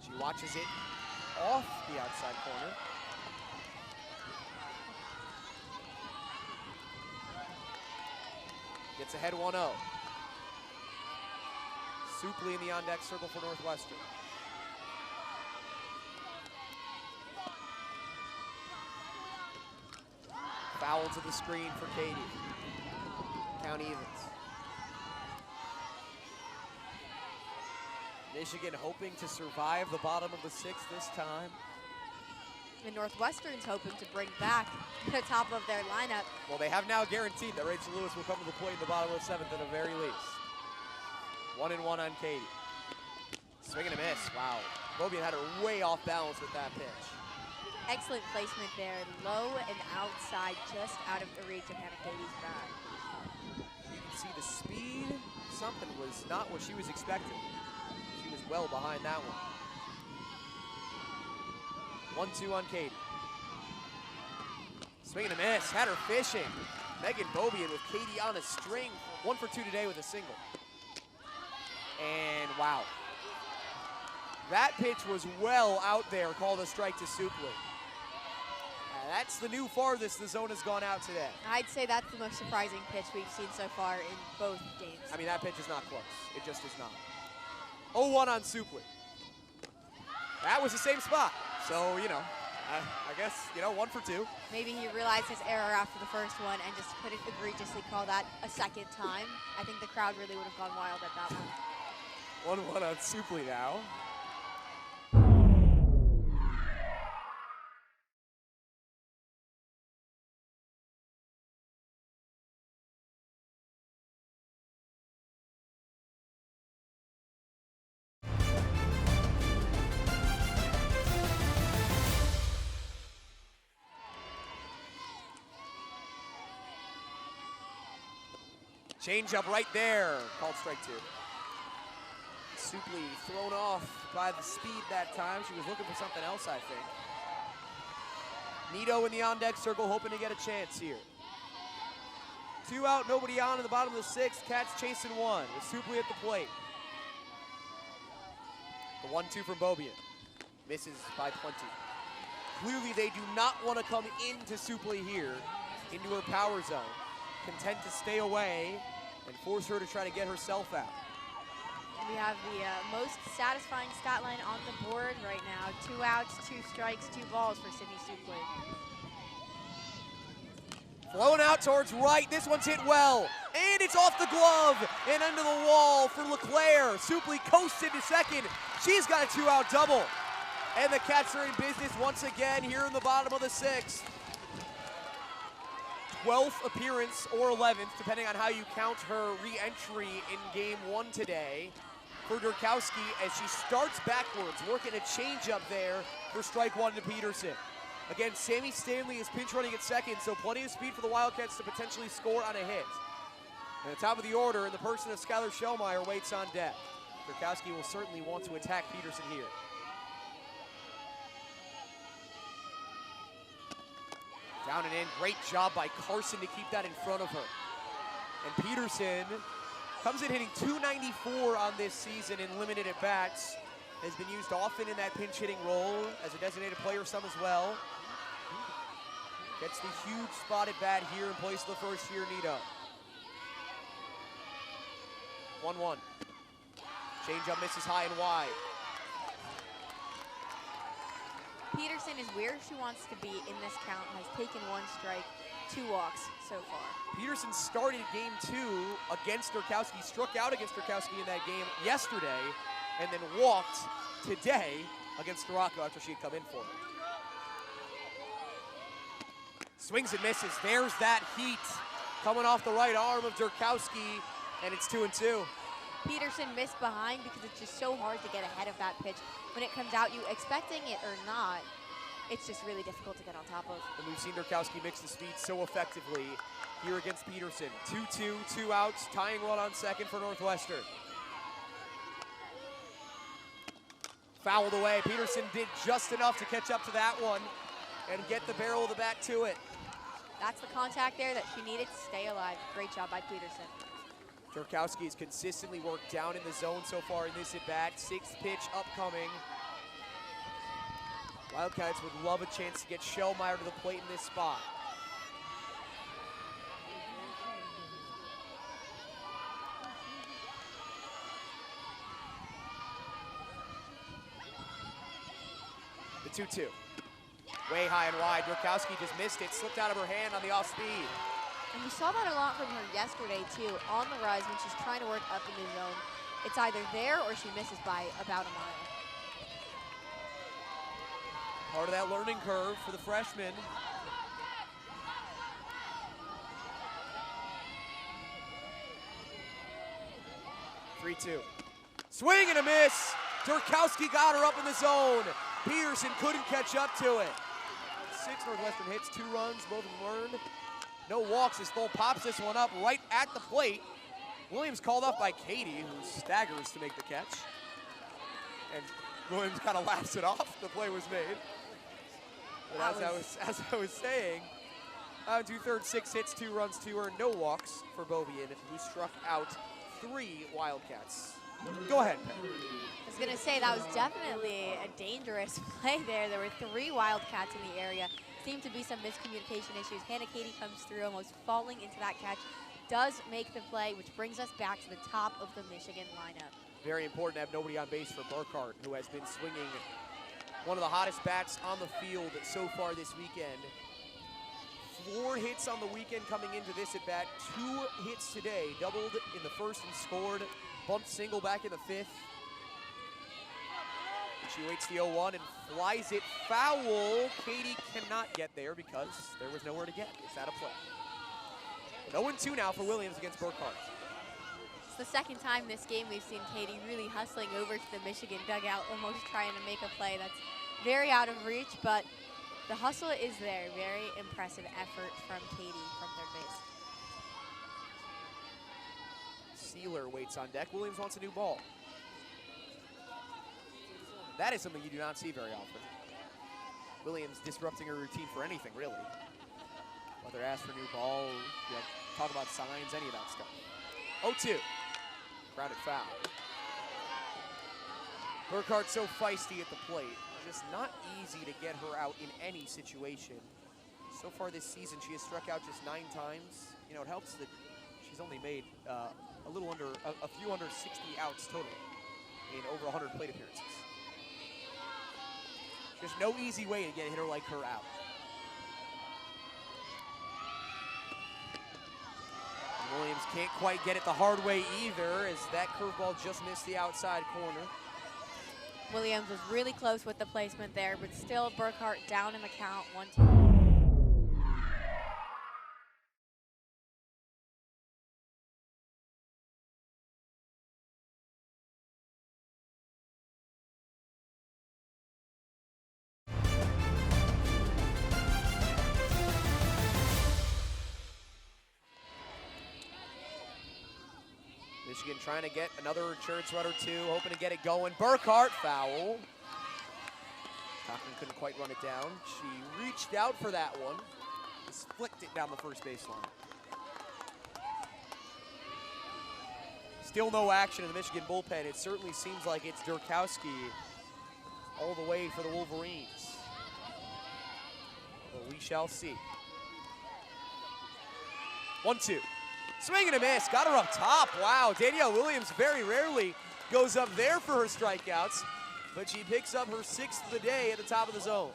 She watches it off the outside corner. Gets ahead 1-0. Supley in the on-deck circle for Northwestern. Foul to the screen for Katie. Count evens. Michigan hoping to survive the bottom of the 6th this time. And Northwestern's hoping to bring back the top of their lineup. Well, they have now guaranteed that Rachel Lewis will come to the plate in the bottom of the 7th at the very least. 1-1 on Katie. Swing and a miss. Wow. Bobian had her way off balance with that pitch. Excellent placement there. Low and outside, just out of the reach of Hannah Katie's bat. You can see the speed. Something was not what she was expecting. She was well behind that one. 1-2 on Katie. Swing and a miss. Had her fishing. Megan Bobian with Katie on a string. 1 for 2 today with a single. And wow. That pitch was well out there, called a strike to Suplee. That's the new farthest the zone has gone out today. I'd say that's the most surprising pitch we've seen so far in both games. I mean, that pitch is not close. It just is not. 0-1 on Suplee. That was the same spot. So, you know, I guess, you know, 1 for 2. Maybe he realized his error after the first one and just couldn't egregiously call that a second time. I think the crowd really would have gone wild at that one. 1-1 on Suplee now. Change up right there, called strike 2. Suplee thrown off by the speed that time. She was looking for something else, I think. Nito in the on-deck circle, hoping to get a chance here. 2 out, nobody on in the bottom of the 6th. Cats chasing 1 with Suplee at the plate. The 1-2 from Bobian. Misses by 20. Clearly they do not want to come into Suplee here, into her power zone. Content to stay away and force her to try to get herself out. We have the most satisfying stat line on the board right now. 2 outs, 2 strikes, 2 balls for Sydney Suplee. Flown out towards right. This one's hit well. And it's off the glove and under the wall for Leclair. Suplee coasted to second. She's got a 2-out double. And the Cats are in business once again here in the bottom of the 6th. 12th appearance or 11th, depending on how you count her re-entry in game 1 today for Durkowski as she starts backwards, working a changeup there for strike 1 to Peterson. Again, Sammy Stanley is pinch running at second, so plenty of speed for the Wildcats to potentially score on a hit. And at the top of the order, in the person of Skylar Schellmeyer, waits on deck. Durkowski will certainly want to attack Peterson here. Down and in, great job by Carson to keep that in front of her. And Peterson comes in hitting .294 on this season in limited at-bats. Has been used often in that pinch hitting role as a designated player, some as well. Gets the huge spotted bat here in place of the first-year Nito. 1-1. Change-up misses high and wide. Peterson is where she wants to be in this count, has taken 1 strike, 2 walks so far. Peterson started game 2 against Durkowski, struck out against Durkowski in that game yesterday, and then walked today against Storako after she had come in for it. Swings and misses, there's that heat coming off the right arm of Durkowski, and it's 2-2. Peterson missed behind because it's just so hard to get ahead of that pitch. When it comes out, you expecting it or not, it's just really difficult to get on top of. And we've seen Durkowski mix the speed so effectively here against Peterson. 2-2, 2 outs, tying run on second for Northwestern. Fouled away. Peterson did just enough to catch up to that one and get the barrel of the bat to it. That's the contact there that she needed to stay alive. Great job by Peterson. Durkowski has consistently worked down in the zone so far in this at-bat. 6th pitch upcoming. Wildcats would love a chance to get Schellmeyer to the plate in this spot. The 2-2. Way high and wide. Durkowski just missed it, slipped out of her hand on the off speed. And we saw that a lot from her yesterday, too, on the rise when she's trying to work up in the zone. It's either there or she misses by about a mile. Part of that learning curve for the freshman. Three-two. Swing and a miss. Durkowski got her up in the zone. Peterson couldn't catch up to it. 6 Northwestern hits, 2 runs, both of them earned. No walks as Bull pops this one up right at the plate. Williams called off by Katie, who staggers to make the catch. And Williams kind of laughs it off. The play was made. But as I was saying, 2/3, 6 hits, 2 runs, 2 earned, no walks for Beauvien, who struck out 3 Wildcats. Go ahead, Pat. I was going to say that was definitely a dangerous play there. There were 3 Wildcats in the area. Seemed to be some miscommunication issues. Hannah Katie comes through, almost falling into that catch. Does make the play, which brings us back to the top of the Michigan lineup. Very important to have nobody on base for Burkhart, who has been swinging one of the hottest bats on the field so far this weekend. 4 hits on the weekend coming into this at bat. 2 hits today, doubled in the first and scored. Bumped single back in the 5th. She waits the 0-1 and flies it foul. Katie cannot get there because there was nowhere to get. It's out of play. 0-2 now for Williams against Burkhart. It's the second time this game we've seen Katie really hustling over to the Michigan dugout, almost trying to make a play that's very out of reach, but the hustle is there. Very impressive effort from Katie from third base. Sealer waits on deck. Williams wants a new ball. That is something you do not see very often. Williams disrupting her routine for anything, really. Whether ask for a new ball, talk about signs, any of that stuff. 0-2. Grounded foul. Burkhart so feisty at the plate. Just not easy to get her out in any situation. So far this season, she has struck out just 9 times. You know, it helps that she's only made a few under 60 outs total in over 100 plate appearances. There's no easy way to get a hitter like her out. And Williams can't quite get it the hard way either, as that curveball just missed the outside corner. Williams was really close with the placement there, but still Burkhart down in the count, 1-2. Michigan trying to get another insurance run or 2, hoping to get it going. Burkhart, foul. Cochran couldn't quite run it down. She reached out for that one. Just flicked it down the first baseline. Still no action in the Michigan bullpen. It certainly seems like it's Durkowski all the way for the Wolverines. But we shall see. 1-2. Swing and a miss, got her up top. Wow, Danielle Williams very rarely goes up there for her strikeouts, but she picks up her 6th of the day at the top of the zone.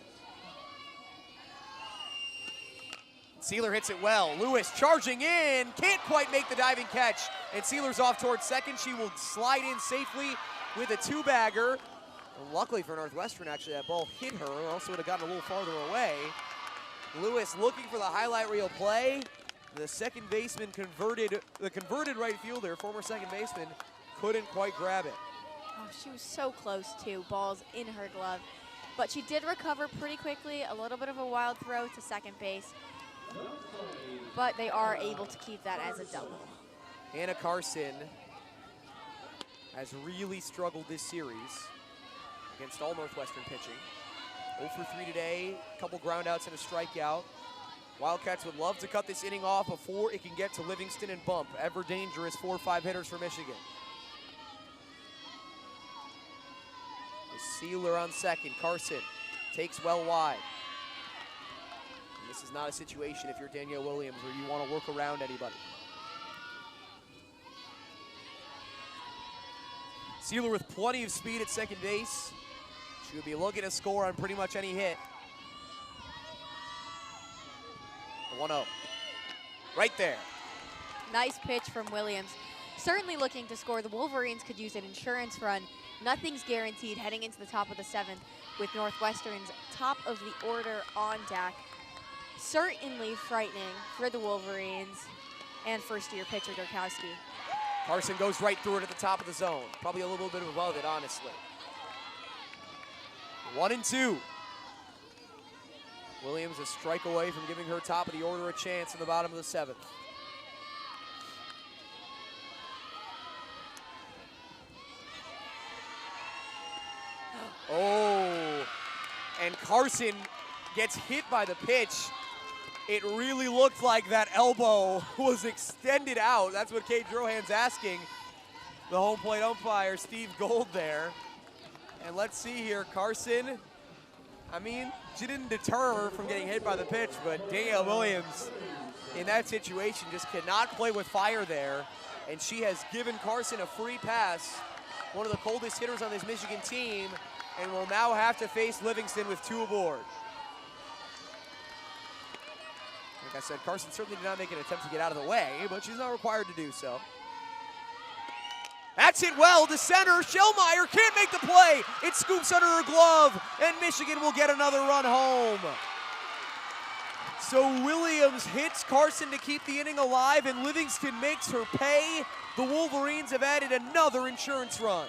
Sealer hits it well. Lewis charging in, can't quite make the diving catch, and Sealer's off towards second. She will slide in safely with a 2-bagger. And luckily for Northwestern, actually, that ball hit her. Also would have gotten a little farther away. Lewis looking for the highlight reel play. The second baseman the converted right fielder, former second baseman, couldn't quite grab it. Oh, she was so close to balls in her glove. But she did recover pretty quickly, a little bit of a wild throw to second base. But they are able to keep that as a double. Hannah Carson has really struggled this series against all Northwestern pitching. 0 for 3 today, a couple groundouts and a strikeout. Wildcats would love to cut this inning off before it can get to Livingston and bump. Ever dangerous 4 or 5 hitters for Michigan. The Sealer on second. Carson takes well wide. And this is not a situation if you're Danielle Williams where you want to work around anybody. Sealer with plenty of speed at second base. She would be looking to score on pretty much any hit. 1-0. right there. Nice pitch from Williams. Certainly looking to score. The Wolverines could use an insurance run. Nothing's guaranteed heading into the top of the 7th with Northwestern's top of the order on deck. Certainly frightening for the Wolverines and first-year pitcher Dorkowski. Carson goes right through it at the top of the zone. Probably a little bit above it, honestly. 1-2. Williams a strike away from giving her top of the order a chance in the bottom of the 7th. Oh, and Carson gets hit by the pitch. It really looked like that elbow was extended out. That's what Kate Drohan's asking the home plate umpire, Steve Gold, there. And let's see here, Carson, I mean, she didn't deter her from getting hit by the pitch, but Danielle Williams in that situation just cannot play with fire there. And she has given Carson a free pass, one of the coldest hitters on this Michigan team, and will now have to face Livingston with 2 aboard. Like I said, Carson certainly did not make an attempt to get out of the way, but she's not required to do so. That's hit well to center. Shellmeyer can't make the play. It scoops under her glove, and Michigan will get another run home. So Williams hits Carson to keep the inning alive, and Livingston makes her pay. The Wolverines have added another insurance run.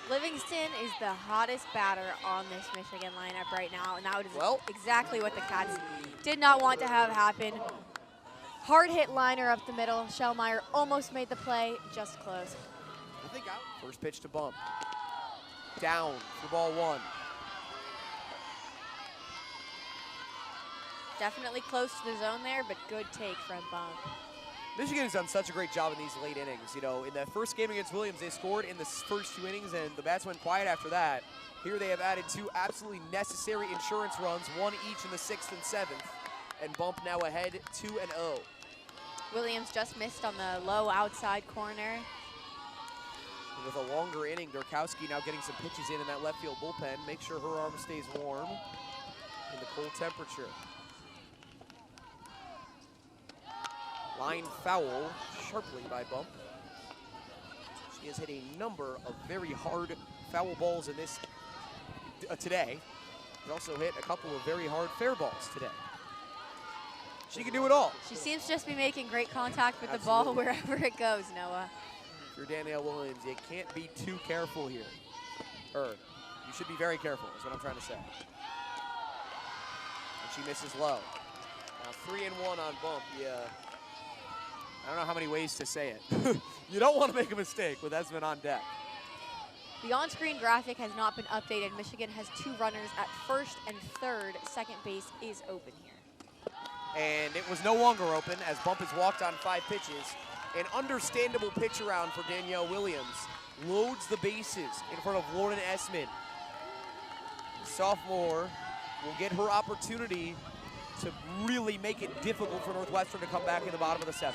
Livingston is the hottest batter on this Michigan lineup right now, and that is exactly what the Cats did not want to have happen. Hard hit liner up the middle. Shellmeyer almost made the play, just close. I think out. First pitch to Bump. Down for ball 1. Definitely close to the zone there, but good take from Bump. Michigan has done such a great job in these late innings. You know, in that first game against Williams, they scored in the first 2 innings, and the bats went quiet after that. Here they have added 2 absolutely necessary insurance runs, 1 each in the 6th and 7th, and Bump now ahead 2-0. Williams just missed on the low outside corner. And with a longer inning, Dorkowski now getting some pitches in that left field bullpen. Make sure her arm stays warm in the cold temperature. Line foul sharply by Bump. She has hit a number of very hard foul balls in this today. She's also hit a couple of very hard fair balls today. She can do it all. She seems to just be making great contact with the ball wherever it goes, Noah. If you're Danielle Williams, you can't be too careful here. You should be very careful, is what I'm trying to say. And she misses low. Now 3-1 on Bump. Yeah. I don't know how many ways to say it. You don't want to make a mistake with Esmond on deck. The on-screen graphic has not been updated. Michigan has 2 runners at first and third. Second base is open here. And it was no longer open as Bump has walked on 5 pitches. An understandable pitch around for Danielle Williams. Loads the bases in front of Lauren Esmond. The sophomore will get her opportunity to really make it difficult for Northwestern to come back in the bottom of the 7th.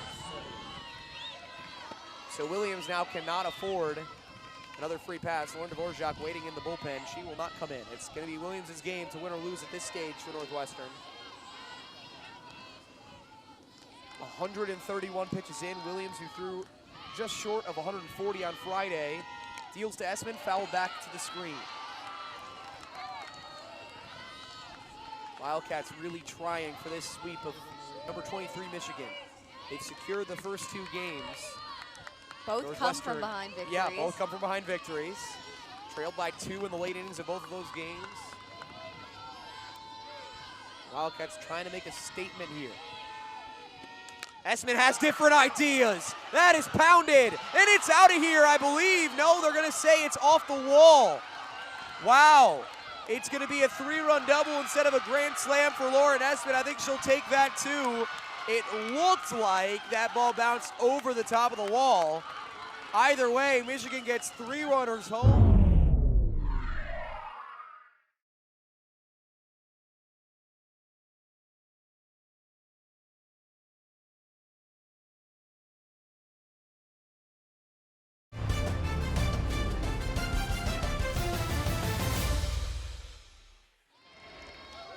So Williams now cannot afford another free pass. Lauren Dvorak waiting in the bullpen. She will not come in. It's going to be Williams' game to win or lose at this stage for Northwestern. 131 pitches in. Williams, who threw just short of 140 on Friday, deals to Esmond, fouled back to the screen. Wildcats really trying for this sweep of number 23 Michigan. They've secured the first 2 games. Both come from behind victories. Yeah, both come from behind victories. Trailed by 2 in the late innings of both of those games. Wildcats trying to make a statement here. Esmond has different ideas. That is pounded, and it's out of here, I believe. No, they're gonna say it's off the wall. Wow. It's gonna be a 3-run double instead of a grand slam for Lauren Esmond. I think she'll take that too. It looked like that ball bounced over the top of the wall. Either way, Michigan gets 3 runners home.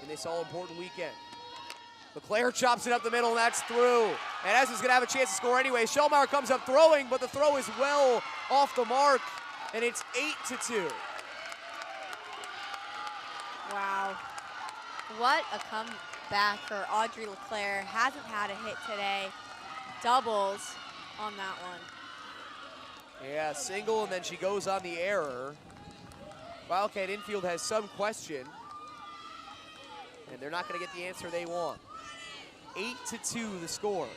In this all-important weekend. Leclair chops it up the middle, and that's through. And Essex is going to have a chance to score anyway. Schelmeyer comes up throwing, but the throw is well off the mark, and it's 8-2. Wow. What a comeback for Audrey Leclair. Hasn't had a hit today. Doubles on that one. Yeah, single, and then she goes on the error. Wildcat infield has some question, and they're not going to get the answer they want. 8-2 the score.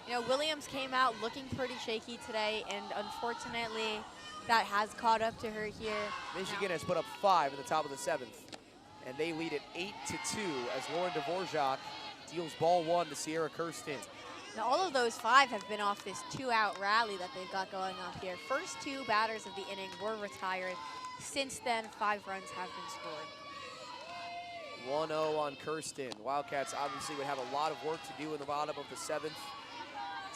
You know, Williams came out looking pretty shaky today, and unfortunately, that has caught up to her here. Michigan has put up 5 at the top of the 7th, and they lead it 8-2 as Lauren Dvorak deals ball 1 to Sierra Kirsten. Now, all of those 5 have been off this 2-out rally that they've got going on here. First 2 batters of the inning were retired. Since then, 5 runs have been scored. 1-0 on Kirsten. Wildcats obviously would have a lot of work to do in the bottom of the 7th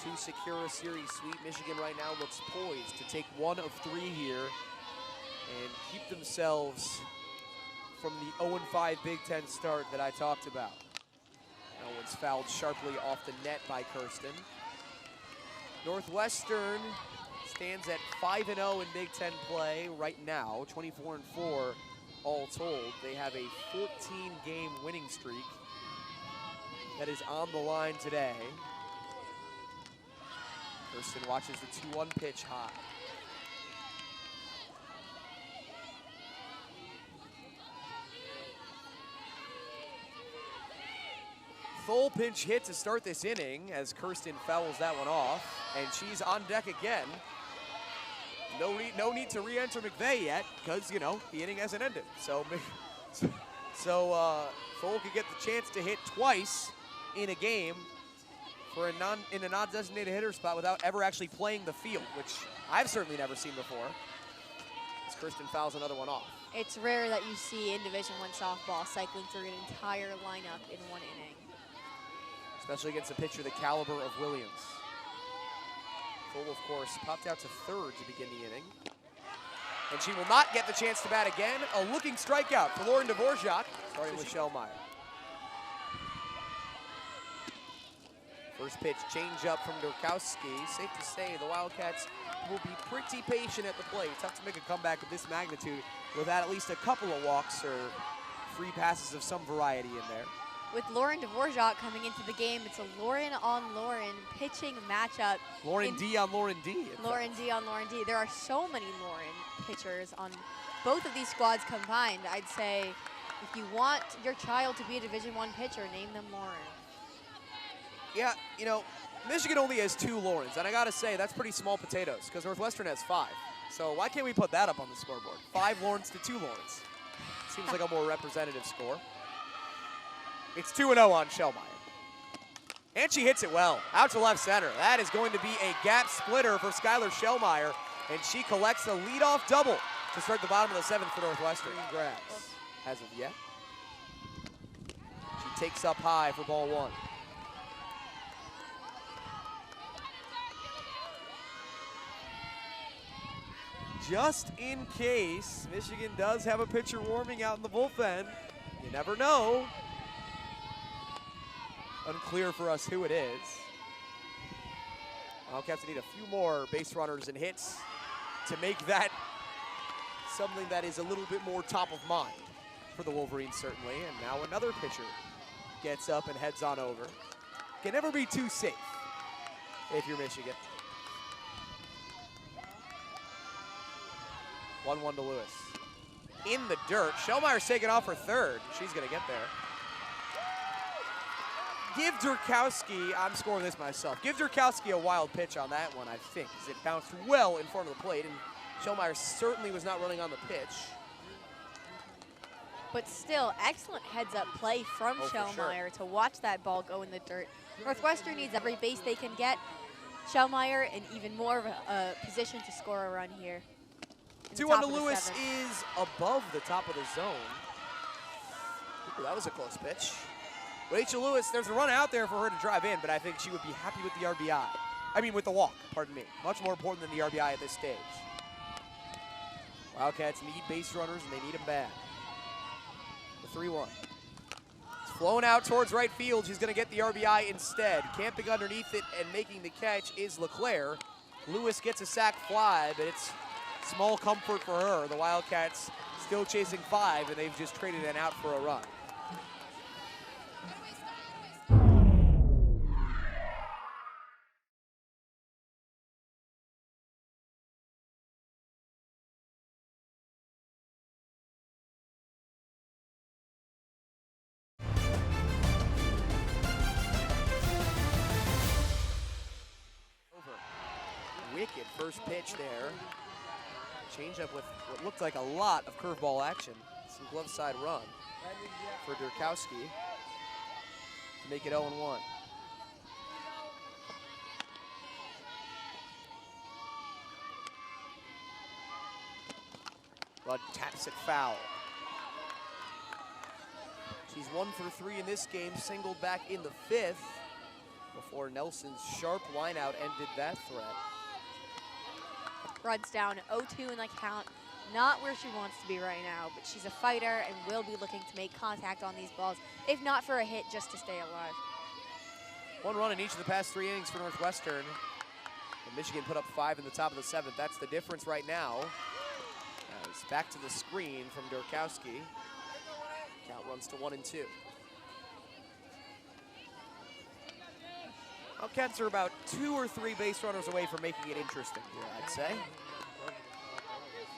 to secure a series sweep. Michigan right now looks poised to take 1 of 3 here and keep themselves from the 0-5 Big Ten start that I talked about. That one's fouled sharply off the net by Kirsten. Northwestern stands at 5-0 in Big Ten play right now, 24-4 all told. They have a 14-game winning streak that is on the line today. Kirsten watches the 2-1 pitch high. Full pinch hit to start this inning as Kirsten fouls that one off, and she's on deck again. No need to re-enter McVeigh yet, because, you know, the inning hasn't ended. So Full could get the chance to hit twice in a game for in a non-designated hitter spot without ever actually playing the field, which I've certainly never seen before. As Kirsten fouls another one off. It's rare that you see in Division I softball cycling through an entire lineup in one inning. Especially against a pitcher the caliber of Williams. Full, of course, popped out to third to begin the inning. And she will not get the chance to bat again. A looking strikeout for Lauren Dvorak, starting with Schelmeyer. First pitch, change up from Durkowski. Safe to say the Wildcats will be pretty patient at the plate. Tough to make a comeback of this magnitude without at least a couple of walks or free passes of some variety in there. With Lauren Dvorak coming into the game, it's a Lauren on Lauren pitching matchup. Lauren D on Lauren D. Lauren D on Lauren D. There are so many Lauren pitchers on both of these squads combined. I'd say if you want your child to be a Division I pitcher, name them Lauren. Yeah, you know, Michigan only has 2 Laurens, and I gotta say, that's pretty small potatoes, because Northwestern has 5. So why can't we put that up on the scoreboard? 5 Laurens to 2 Laurens. Seems like a more representative score. It's 2-0 on Schelmeyer. And she hits it well, out to left center. That is going to be a gap splitter for Skylar Schelmeyer, and she collects a leadoff double to start the bottom of the 7th for Northwestern. Grass as of yet. She takes up high for ball 1. Just in case Michigan does have a pitcher warming out in the bullpen, you never know. Unclear for us who it is. Wildcats need a few more base runners and hits to make that something that is a little bit more top of mind for the Wolverines, certainly. And now another pitcher gets up and heads on over. Can never be too safe if you're Michigan. 1-1 to Lewis. In the dirt. Schelmeyer's taking off for third. She's going to get there. Give Durkowski, I'm scoring this myself, give Durkowski a wild pitch on that one, I think, because it bounced well in front of the plate, and Schelmeyer certainly was not running on the pitch. But still, excellent heads-up play from Schelmeyer to watch that ball go in the dirt. Northwestern needs every base they can get. Schelmeyer in even more of a position to score a run here. 2-1 to Lewis is above the top of the zone. Ooh, that was a close pitch. Rachel Lewis, there's a run out there for her to drive in, but I think she would be happy with the RBI. I mean, with the walk, pardon me. Much more important than the RBI at this stage. Wildcats need base runners, and they need them bad. The 3-1. Flown out towards right field. She's going to get the RBI instead. Camping underneath it and making the catch is Leclair. Lewis gets a sac fly, but it's small comfort for her. The Wildcats still chasing 5, and they've just traded an out for a run. Wicked first pitch there. Changeup with what looked like a lot of curveball action. Some glove side run for Durkowski to make it 0-1. Rudd taps it foul. She's 1 for 3 in this game, singled back in the 5th before Nelson's sharp lineout ended that threat. Rudd's down 0-2 in the count. Not where she wants to be right now, but she's a fighter and will be looking to make contact on these balls, if not for a hit, just to stay alive. 1 run in each of the past 3 innings for Northwestern. And Michigan put up 5 in the top of the 7th. That's the difference right now. As back to the screen from Durkowski. Count runs to 1-2. Wildcats are about 2 or 3 base runners away from making it interesting here, I'd say.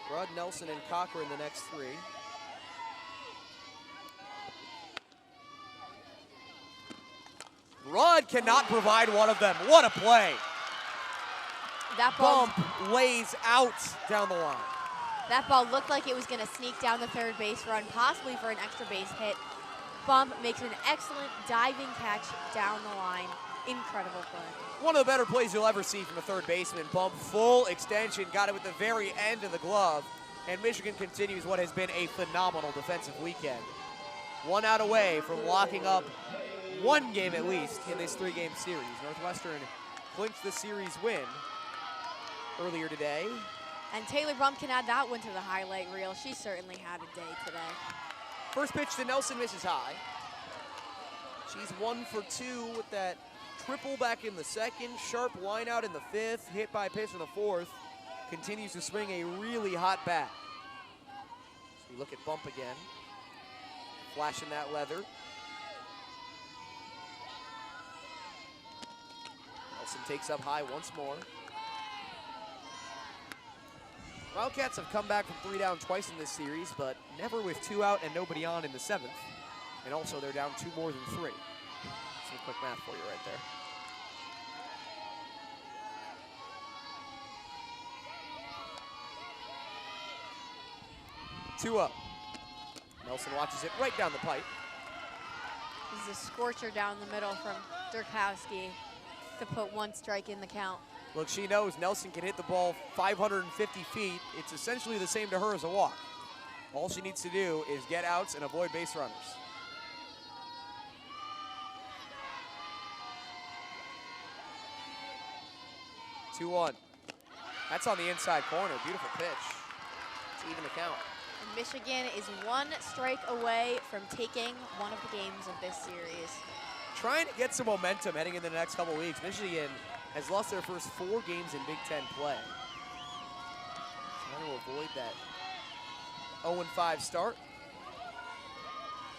Rudd, Nelson, and Cocker in the next 3. Rudd cannot provide one of them. What a play. That ball Bump lays out down the line. That ball looked like it was going to sneak down the third base run, possibly for an extra base hit. Bump makes an excellent diving catch down the line. Incredible play. One of the better plays you'll ever see from a third baseman. Bump, full extension, got it with the very end of the glove. And Michigan continues what has been a phenomenal defensive weekend. 1 out away from locking up 1 game at least in this 3-game series. Northwestern clinched the series win earlier today. And Taylor Bump can add that one to the highlight reel. She certainly had a day today. First pitch to Nelson misses high. She's 1 for 2 with that triple back in the 2nd, sharp line out in the 5th, hit by pitch in the 4th. Continues to swing a really hot bat. So we look at Bump again. Flashing that leather. Nelson takes up high once more. Wildcats have come back from 3 down twice in this series, but never with 2 out and nobody on in the 7th. And also they're down 2 more than 3. Some quick math for you right there. Two up. Nelson watches it right down the pipe. This is a scorcher down the middle from Durkowski to put 1 strike in the count. Look, she knows Nelson can hit the ball 550 feet. It's essentially the same to her as a walk. All she needs to do is get outs and avoid base runners. Two 1. That's on the inside corner. Beautiful pitch. It's even the count. And Michigan is 1 strike away from taking one of the games of this series. Trying to get some momentum heading into the next couple weeks. Michigan has lost their first 4 games in Big Ten play. Trying to avoid that 0-5 start.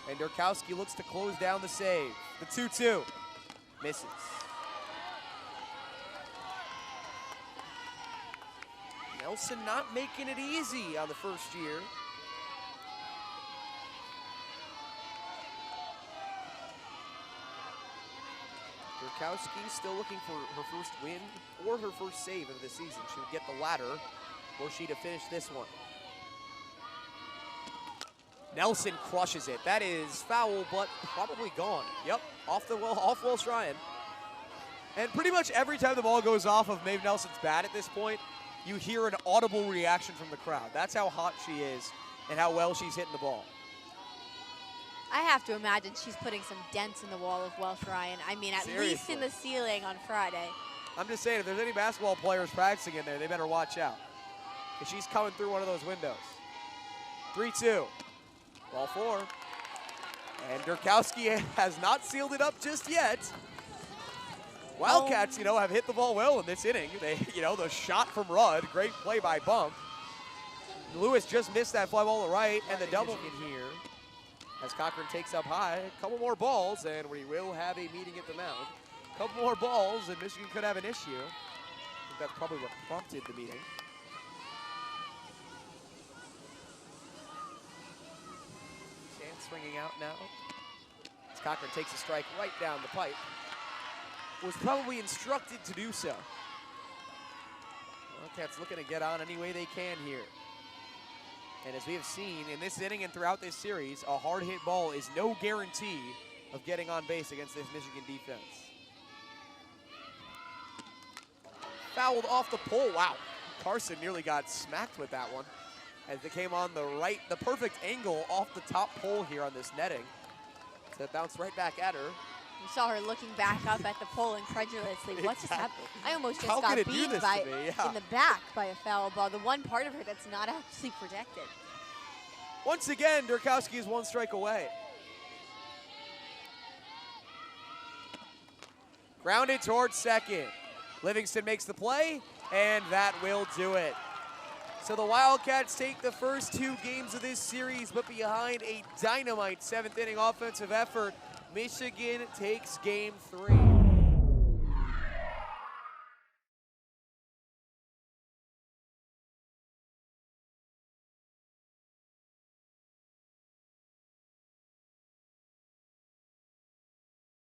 And Durkowski looks to close down the save. The 2-2 misses. Nelson not making it easy on the first year. Durkowski still looking for her first win or her first save of the season. She would get the latter or she'd have finished this one. Nelson crushes it. That is foul, but probably gone. Yep, off Welsh Ryan. And pretty much every time the ball goes off of Maeve Nelson's bat at this point, you hear an audible reaction from the crowd. That's how hot she is and how well she's hitting the ball. I have to imagine she's putting some dents in the wall of Welsh Ryan. I mean, at least in the ceiling on Friday. I'm just saying, if there's any basketball players practicing in there, they better watch out. Because she's coming through one of those windows. 3-2. Ball 4. And Durkowski has not sealed it up just yet. Wildcats, you know, have hit the ball well in this inning. They, you know, the shot from Rudd, great play by Bump. Lewis just missed that fly ball to right, and the double in here as Cochran takes up high. A couple more balls, and we will have a meeting at the mound. A couple more balls, and Michigan could have an issue. I think that's probably what prompted the meeting. Chance ringing out now. As Cochran takes a strike right down the pipe. Was probably instructed to do so. Wildcats looking to get on any way they can here. And as we have seen in this inning and throughout this series, a hard hit ball is no guarantee of getting on base against this Michigan defense. Fouled off the pole, wow. Carson nearly got smacked with that one as they came on the right, the perfect angle off the top pole here on this netting. So it bounced right back at her. You saw her looking back up at the pole incredulously. What just happened? I almost just How got could it do beat this by to me? Yeah. in the back by a foul ball. The one part of her that's not actually protected. Once again, Durkowski is one strike away. Grounded towards second. Livingston makes the play, and that will do it. So the Wildcats take the first 2 games of this series, but behind a dynamite 7th inning offensive effort, Michigan takes game 3.